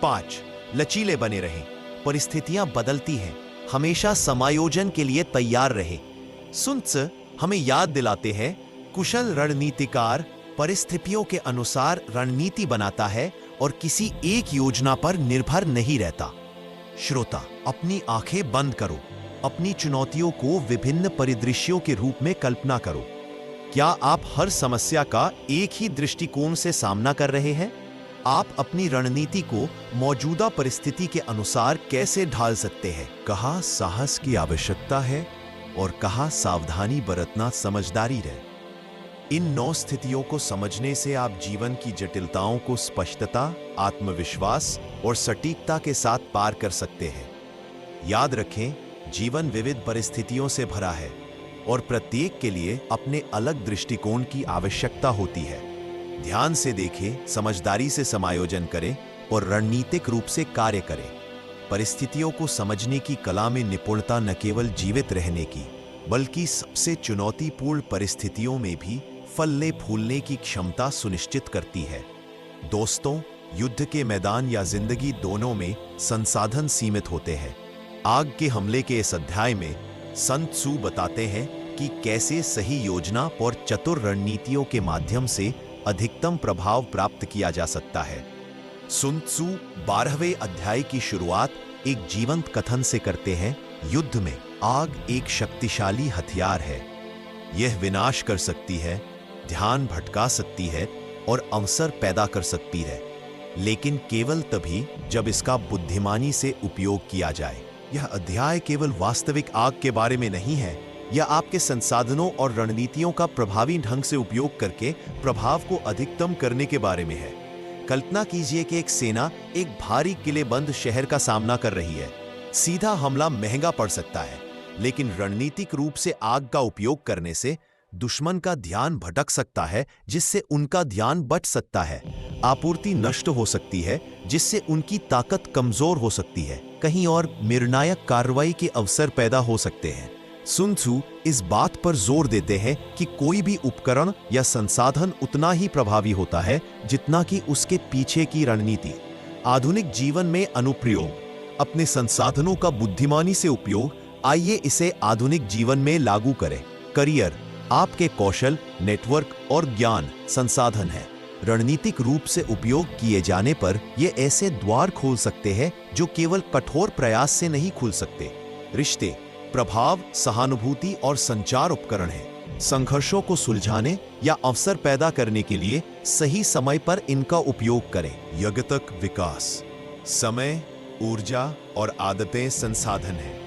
5. लचीले बने रहें, परिस्थितियां बदलती हैं, हमेशा समायोजन के लिए तैयार रहे। सुन त्ज़ हमें याद दिलाते हैं, कुशल रणनीतिकार परिस्थितियों के अनुसार रणनीति बनाता है और किसी एक योजना पर निर्भर नहीं रहता। श्रोता, अपनी आंखें बंद करो, अपनी चुनौतियों को विभिन्न परिदृश्यों के रूप में कल्पना करो। क्या आप हर समस्या का एक ही दृष्टिकोण से सामना कर रहे हैं? आप अपनी रणनीति को मौजूदा परिस्थिति के अनुसार कैसे ढाल सकते हैं? कहाँ साहस की आवश्यकता है और कहाँ सावधानी बरतना समझदारी है। इन 9 स्थितियों को समझने से आप जीवन की जटिलताओं को स्पष्टता, आत्मविश्वास और सटीकता के साथ पार कर सकते हैं। याद रखें, जीवन विविध परिस्थितियों से भरा है और प्रत्येक के लिए अपने अलग दृष्टिकोण की आवश्यकता होती है। ध्यान से देखें, समझदारी से समायोजन करें और रणनीतिक रूप से कार्य करें। परिस्थितियों को समझने की कला में निपुणता न केवल जीवित रहने की, बल्कि सबसे चुनौतीपूर्ण परिस्थितियों में भी फलने फूलने की क्षमता सुनिश्चित करती है। दोस्तों, युद्ध के मैदान या जिंदगी दोनों में संसाधन सीमित होते हैं। आग के हमले के इस अध्याय में सन त्सू बताते हैं कि कैसे सही योजना और चतुर रणनीतियों के माध्यम से अधिकतम प्रभाव प्राप्त किया जा सकता है। sun tzu 12वें अध्याय की शुरुआत एक जीवंत कथन से करते हैं। युद्ध में आग एक शक्तिशाली हथियार है। यह विनाश कर सकती है, ध्यान भटका सकती है और अवसर पैदा कर सकती है, लेकिन केवल तभी जब इसका बुद्धिमानी से उपयोग किया जाए। यह अध्याय केवल वास्तविक आग के बारे में नहीं है, यह आपके संसाधनों और रणनीतियों का प्रभावी ढंग से उपयोग करके प्रभाव को अधिकतम करने के बारे में है। कल्पना कीजिए कि एक सेना एक भारी किलेबंद शहर का सामना कर रही है। सीधा हमला महंगा पड़ सकता है, लेकिन रणनीतिक रूप से आग का उपयोग करने से दुश्मन का ध्यान भटक सकता है, जिससे उनका ध्यान बच सकता है। आपूर्ति नष्ट हो सकती है, जिससे उनकी ताकत कमजोर हो सकती है। कहीं और निर्णायक कार्रवाई के अवसर पैदा हो सकते हैं। sun tzu इस बात पर जोर देते हैं कि कोई भी उपकरण या संसाधन उतना ही प्रभावी होता है जितना कि उसके पीछे की रणनीति। आधुनिक जीवन में अनुप्रयोग, अपने संसाधनों का बुद्धिमानी से उपयोग, आइए इसे आधुनिक जीवन में लागू करें। करियर, आपके कौशल, नेटवर्क और ज्ञान संसाधन है। रणनीतिक रूप से उपयोग किए जाने पर ये ऐसे द्वार खोल सकते हैं जो केवल कठोर प्रयास से नहीं खुल सकते। रिश्ते, प्रभाव, सहानुभूति और संचार उपकरण हैं। संघर्षों को सुलझाने या अवसर पैदा करने के लिए सही समय पर इनका उपयोग करें। व्यक्तिगत विकास, समय, ऊर्जा और आदतें संसाधन हैं।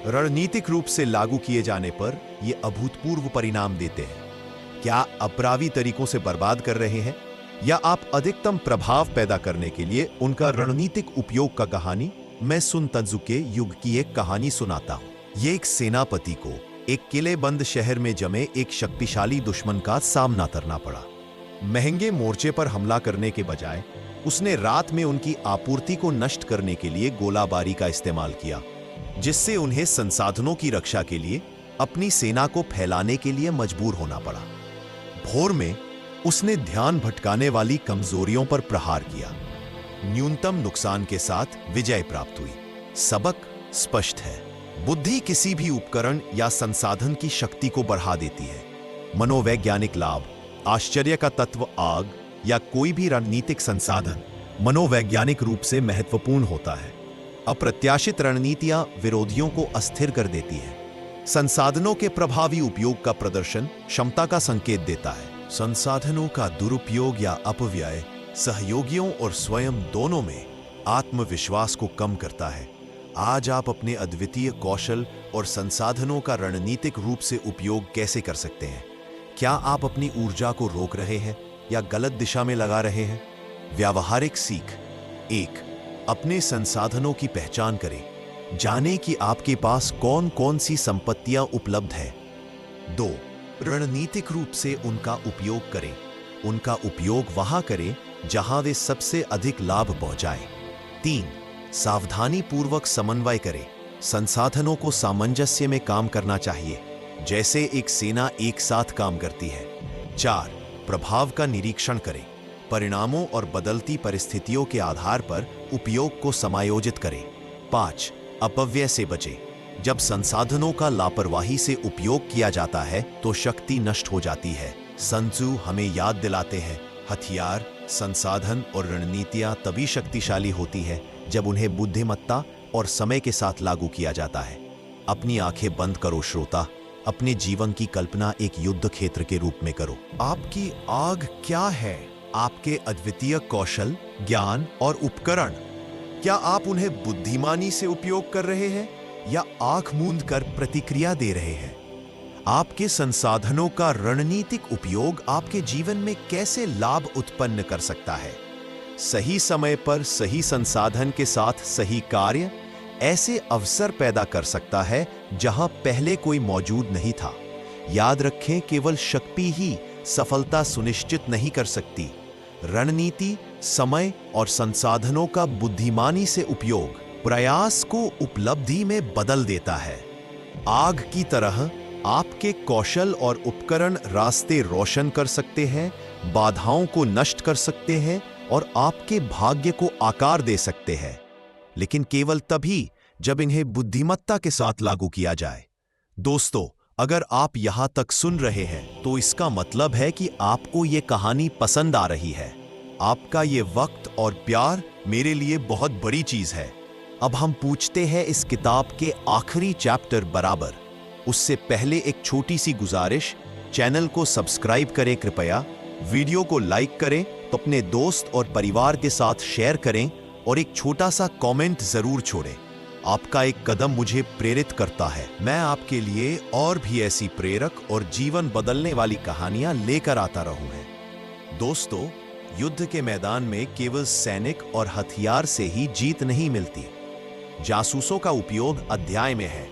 रणनीतिक रूप से लागू किए जाने पर ये अभूतपूर्व परिणाम देते हैं। क्या अपरावी तरीकों से बर्बाद कर रहे हैं, या आप अधिकतम प्रभाव पैदा करने के लिए उनका रणनीतिक उपयोग का कहानी? मैं sun tzu के युग की एक कहानी सुनाता हूँ। ये एक सेनापति को एक किलेबंद शहर में जमे एक शक्तिशाली दुश्मन का सामना करना पड़ा। महंगे मोर्चे पर हमला करने के बजाय उसने रात में उनकी आपूर्ति को नष्ट करने के लिए गोलाबारी का इस्तेमाल किया, जिससे उन्हें संसाधनों की रक्षा के लिए अपनी सेना को फैलाने के लिए मजबूर होना पड़ा। भोर में उसने ध्यान भटकाने वाली कमजोरियों पर प्रहार किया। न्यूनतम नुकसान के साथ विजय प्राप्त हुई। सबक स्पष्ट है, बुद्धि किसी भी उपकरण या संसाधन की शक्ति को बढ़ा देती है। मनोवैज्ञानिक लाभ, आश्चर्य का तत्व आग या कोई भी रणनीतिक संसाधन मनोवैज्ञानिक रूप से महत्वपूर्ण होता है। अप्रत्याशित रणनीतियां विरोधियों को अस्थिर कर देती है। संसाधनों के प्रभावी उपयोग का प्रदर्शन क्षमता का संकेत देता है। संसाधनों का दुरुपयोग या अपव्यय सहयोगियों और स्वयं दोनों में आत्मविश्वास को कम करता है। आज आप अपने अद्वितीय कौशल और संसाधनों का रणनीतिक रूप से उपयोग कैसे कर सकते हैं? क्या आप अपनी ऊर्जा को रोक रहे हैं या गलत दिशा में लगा रहे हैं? व्यावहारिक सीख: 1. अपने संसाधनों की पहचान करें। जानें कि आपके पास कौन कौन सी संपत्तियां उपलब्ध है। 2. रणनीतिक रूप से उनका उपयोग करें। उनका उपयोग वहां करें जहां वे सबसे अधिक लाभ पहुंचाएं। 3. सावधानी पूर्वक समन्वय करें। संसाधनों को सामंजस्य में काम करना चाहिए, जैसे एक सेना एक साथ काम करती है। 4. प्रभाव का निरीक्षण करें। परिणामों और बदलती परिस्थितियों के आधार पर उपयोग को समायोजित करें। 5. अपव्यय से बचें। जब संसाधनों का लापरवाही से उपयोग किया जाता है तो शक्ति नष्ट हो जाती है। sun tzu हमें याद दिलाते हैं, हथियार, संसाधन और रणनीतियां तभी शक्तिशाली होती है जब उन्हें बुद्धिमत्ता और समय के साथ लागू किया जाता है। अपनी आंखें बंद करो श्रोता, अपने जीवन की कल्पना एक युद्ध क्षेत्र के रूप में करो। आपकी आग क्या है? आपके अद्वितीय कौशल, ज्ञान और उपकरण। क्या आप उन्हें बुद्धिमानी से उपयोग कर रहे हैं या आंख मूंद कर प्रतिक्रिया दे रहे हैं? आपके संसाधनों का रणनीतिक उपयोग आपके जीवन में कैसे लाभ उत्पन्न कर सकता है? सही समय पर सही संसाधन के साथ सही कार्य ऐसे अवसर पैदा कर सकता है जहां पहले कोई मौजूद नहीं था। याद रखें, केवल शक्ति ही सफलता सुनिश्चित नहीं कर सकती। रणनीति, समय और संसाधनों का बुद्धिमानी से उपयोग प्रयास को उपलब्धि में बदल देता है। आग की तरह आपके कौशल और उपकरण रास्ते रोशन कर सकते हैं, बाधाओं को नष्ट कर सकते हैं और आपके भाग्य को आकार दे सकते हैं, लेकिन केवल तभी जब इन्हें बुद्धिमत्ता के साथ लागू किया जाए। दोस्तों, अगर आप यहां तक सुन रहे हैं तो इसका मतलब है कि आपको ये कहानी पसंद आ रही है। आपका ये वक्त और प्यार मेरे लिए बहुत बड़ी चीज है। अब हम पूछते हैं इस किताब के आखिरी चैप्टर बराबर। उससे पहले एक छोटी सी गुजारिश, चैनल को सब्सक्राइब करें कृपया, वीडियो को लाइक करें तो अपने दोस्त और परिवार के साथ शेयर करें और एक छोटा सा कमेंट जरूर छोड़ें। आपका एक कदम मुझे प्रेरित करता है। मैं आपके लिए और भी ऐसी प्रेरक और जीवन बदलने वाली कहानियां लेकर आता रहूंगा। दोस्तों, युद्ध के मैदान में केवल सैनिक और हथियार से ही जीत नहीं मिलती। जासूसों का उपयोग अध्याय में है।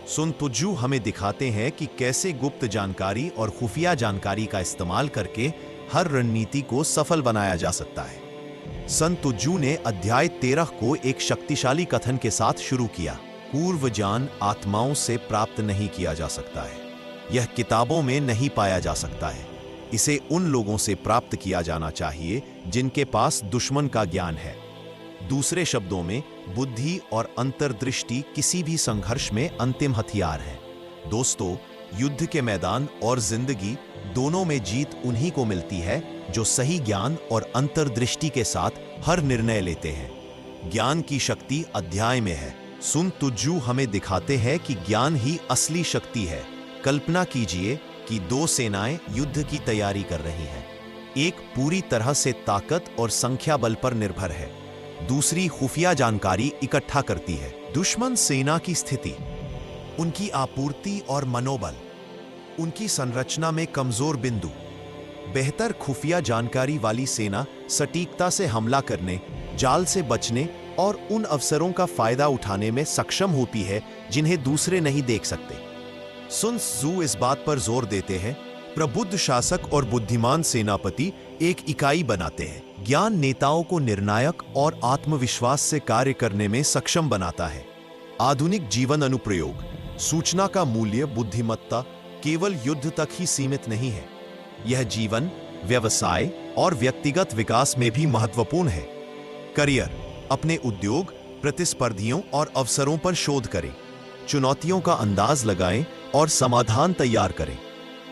सुन तुज्जू हमें दिखाते हैं कि कैसे गुप्त जानकारी और खुफिया जानकारी का इस्तेमाल करके हर रणनीति को सफल बनाया जा सकता है। संत तुज्जू ने अध्याय 13 को एक शक्तिशाली कथन के साथ शुरू किया। पूर्व ज्ञान आत्माओं से प्राप्त नहीं किया जा सकता है। यह किताबों में नहीं पाया जा सकता है। इसे उन लोगों से प्राप्त किया जाना चाहिए जिनके पास दुश्मन का ज्ञान है। दूसरे शब्दों में, बुद्धि और अंतर्दृष्टि किसी भी संघर्ष में अंतिम हथियार है। दोस्तों, युद्ध के मैदान और जिंदगी दोनों में जीत उन्हीं को मिलती है जो सही ज्ञान और अंतर्दृष्टि के साथ हर निर्णय लेते हैं। ज्ञान की शक्ति अध्याय में है। सुन तुज्जू हमें दिखाते हैं कि ज्ञान ही असली शक्ति है। कल्पना कीजिए कि दो सेनाएं युद्ध की तैयारी कर रही हैं। एक पूरी तरह से ताकत और संख्या बल पर निर्भर है, दूसरी खुफिया जानकारी इकट्ठा करती है। दुश्मन सेना की स्थिति, उनकी आपूर्ति और मनोबल, उनकी संरचना में कमजोर बिंदु। बेहतर खुफिया जानकारी वाली सेना सटीकता से हमला करने, जाल से बचने और उन अवसरों का फायदा उठाने में सक्षम होती है जिन्हें दूसरे नहीं देख सकते। सुन त्सू इस बात पर जोर देते हैं, प्रबुद्ध शासक और बुद्धिमान सेनापति एक इकाई बनाते हैं। ज्ञान नेताओं को निर्णायक और आत्मविश्वास से कार्य करने में सक्षम बनाता है। आधुनिक जीवन अनुप्रयोग, सूचना का मूल्य बुद्धिमत्ता केवल युद्ध तक ही सीमित नहीं है। यह जीवन, व्यवसाय और व्यक्तिगत विकास में भी महत्वपूर्ण है। करियर, अपने उद्योग, प्रतिस्पर्धियों और अवसरों पर शोध करें। चुनौतियों का अंदाज लगाएं और समाधान तैयार करें।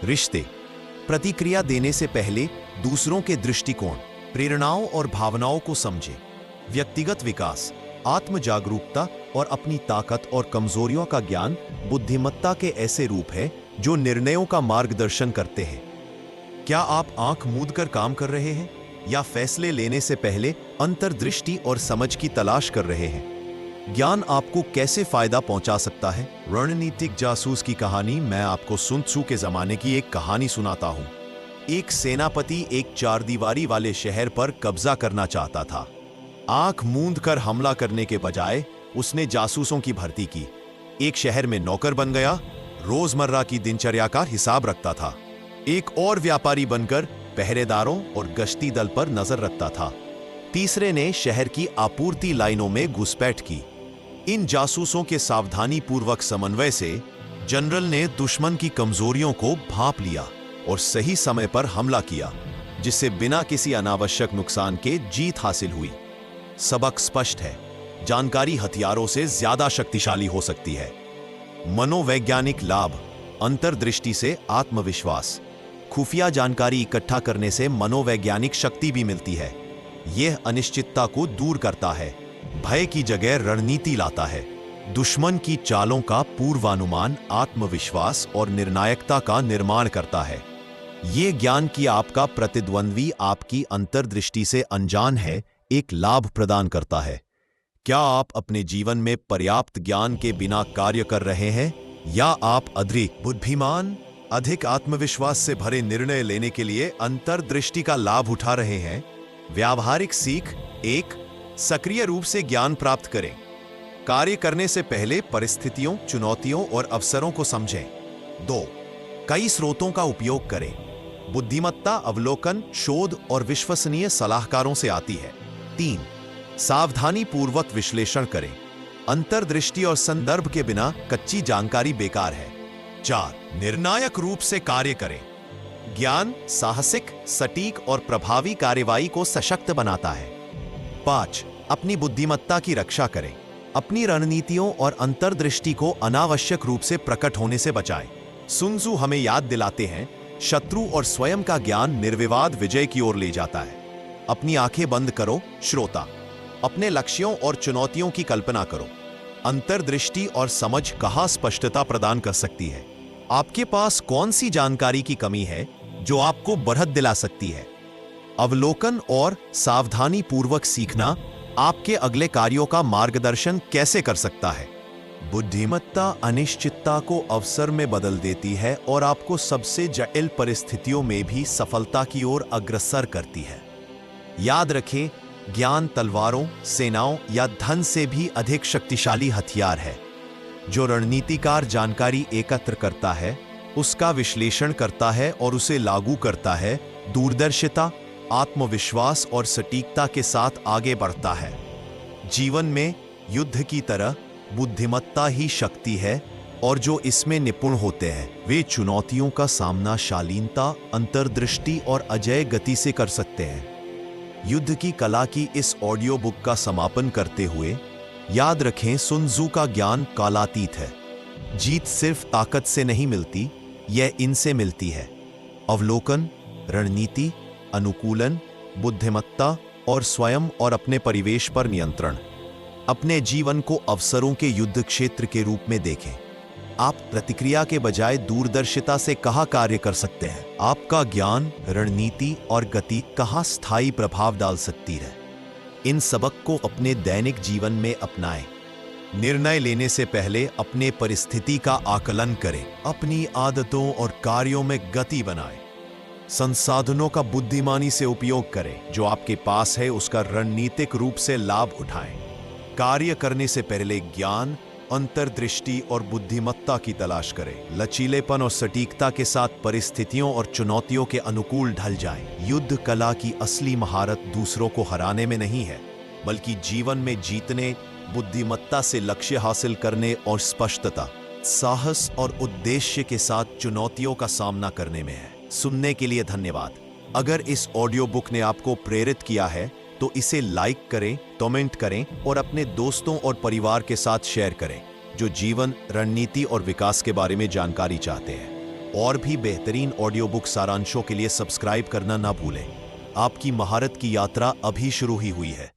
रिश्ते, प्रतिक्रिया देने से पहले दूसरों के दृष्टिकोण, प्रेरणाओं और भावनाओं को समझें। व्यक्तिगत विकास, आत्म जागरूकता और अपनी ताकत और कमजोरियों का ज्ञान बुद्धिमत्ता के ऐसे रूप हैं जो निर्णयों का मार्गदर्शन करते हैं। क्या आप आंख मूंद कर काम कर रहे हैं या फैसले लेने से पहले अंतर्दृष्टि और समझ की तलाश कर रहे हैं? ज्ञान आपको कैसे फायदा पहुंचा सकता है? रणनीतिक जासूस की कहानी। मैं आपको सुन त्सू के जमाने की एक कहानी सुनाता हूं। एक सेनापति एक चारदीवारी वाले शहर पर कब्जा करना चाहता था। आंख मूंद कर हमला करने के बजाय उसने जासूसों की भर्ती की। एक शहर में नौकर बन गया, रोजमर्रा की दिनचर्या का हिसाब रखता था। एक और व्यापारी बनकर पहरेदारों और गश्ती दल पर नजर रखता था। तीसरे ने शहर की आपूर्ति लाइनों में घुसपैठ की। इन जासूसों के सावधानी पूर्वक समन्वय से जनरल ने दुश्मन की कमजोरियों को भांप लिया और सही समय पर हमला किया, जिससे बिना किसी अनावश्यक नुकसान के जीत हासिल हुई। सबक स्पष्ट है, जानकारी हथियारों से ज्यादा शक्तिशाली हो सकती है। मनोवैज्ञानिक लाभ, अंतर्दृष्टि से आत्मविश्वास। खुफिया जानकारी इकट्ठा करने से मनोवैज्ञानिक शक्ति भी मिलती है। यह अनिश्चितता को दूर करता है, भय की जगह रणनीति लाता है। दुश्मन की चालों का पूर्वानुमान आत्मविश्वास और निर्णायकता का निर्माण करता है। ये ज्ञान कि आपका प्रतिद्वंद्वी आपकी अंतर्दृष्टि से अनजान है, एक लाभ प्रदान करता है। क्या आप अपने जीवन में पर्याप्त ज्ञान के बिना कार्य कर रहे हैं, या आप अधिक बुद्धिमान, अधिक आत्मविश्वास से भरे निर्णय लेने के लिए अंतर्दृष्टि का लाभ उठा रहे हैं? व्यावहारिक सीख: 1. सक्रिय रूप से ज्ञान प्राप्त करें। कार्य करने से पहले परिस्थितियों, चुनौतियों और अवसरों को समझें। 2. कई स्रोतों का उपयोग करें। बुद्धिमत्ता अवलोकन, शोध और विश्वसनीय सलाहकारों से आती है। 3. सावधानी पूर्वक विश्लेषण करें। अंतर्दृष्टि और संदर्भ के बिना कच्ची जानकारी बेकार है। 4. निर्णायक रूप से कार्य करें। ज्ञान साहसिक, सटीक और प्रभावी कार्यवाही को सशक्त बनाता है। 5. अपनी बुद्धिमत्ता की रक्षा करें। अपनी रणनीतियों और अंतर्दृष्टि को अनावश्यक रूप से प्रकट होने से बचाएं। सुन त्सु हमें याद दिलाते हैं, शत्रु और स्वयं का ज्ञान निर्विवाद विजय की ओर ले जाता है। अपनी आंखें बंद करो श्रोता, अपने लक्ष्यों और चुनौतियों की कल्पना करो। अंतर्दृष्टि और समझ कहाँ स्पष्टता प्रदान कर सकती है। आपके पास कौन सी जानकारी की कमी है जो आपको बढ़त दिला सकती है? अवलोकन और सावधानी पूर्वक सीखना आपके अगले कार्यों का मार्गदर्शन कैसे कर सकता है? बुद्धिमत्ता अनिश्चितता को अवसर में बदल देती है और आपको सबसे जटिल परिस्थितियों में भी सफलता की ओर अग्रसर करती है। याद रखें, ज्ञान तलवारों, सेनाओं या धन से भी अधिक शक्तिशाली हथियार है। जो रणनीतिकार जानकारी एकत्र करता है, उसका विश्लेषण करता है और उसे लागू करता है, दूरदर्शिता, आत्मविश्वास और सटीकता के साथ आगे बढ़ता है। जीवन में युद्ध की तरह बुद्धिमत्ता ही शक्ति है, और जो इसमें निपुण होते हैं वे चुनौतियों का सामना शालीनता, अंतर्दृष्टि और अजेय गति से कर सकते हैं। युद्ध की कला की इस ऑडियो बुक का समापन करते हुए याद रखें, सुन त्सु का ज्ञान कालातीत है। जीत सिर्फ ताकत से नहीं मिलती, यह इनसे मिलती है: अवलोकन, रणनीति, अनुकूलन, बुद्धिमत्ता और स्वयं और अपने परिवेश पर नियंत्रण। अपने जीवन को अवसरों के युद्ध क्षेत्र के रूप में देखें। आप प्रतिक्रिया के बजाय दूरदर्शिता से कहाँ कार्य कर सकते हैं? आपका ज्ञान, रणनीति और गति कहाँ स्थायी प्रभाव डाल सकती है? इन सबक को अपने दैनिक जीवन में अपनाएं। निर्णय लेने से पहले अपने परिस्थिति का आकलन करें। अपनी आदतों और कार्यों में गति बनाएं। संसाधनों का बुद्धिमानी से उपयोग करें। जो आपके पास है उसका रणनीतिक रूप से लाभ उठाएं। कार्य करने से पहले ज्ञान, अंतर्दृष्टि और बुद्धिमत्ता की तलाश करें। लचीलेपन और सटीकता के साथ परिस्थितियों और चुनौतियों के अनुकूल ढल जाएं। युद्ध कला की असली महारत दूसरों को हराने में नहीं है, बल्कि जीवन में जीतने, बुद्धिमत्ता से लक्ष्य हासिल करने और स्पष्टता, साहस और उद्देश्य के साथ चुनौतियों का सामना करने में है। सुनने के लिए धन्यवाद। अगर इस ऑडियो बुक ने आपको प्रेरित किया है तो इसे लाइक करें, कमेंट करें और अपने दोस्तों और परिवार के साथ शेयर करें जो जीवन, रणनीति और विकास के बारे में जानकारी चाहते हैं। और भी बेहतरीन ऑडियो बुक सारांशों के लिए सब्सक्राइब करना ना भूलें। आपकी महारत की यात्रा अभी शुरू ही हुई है।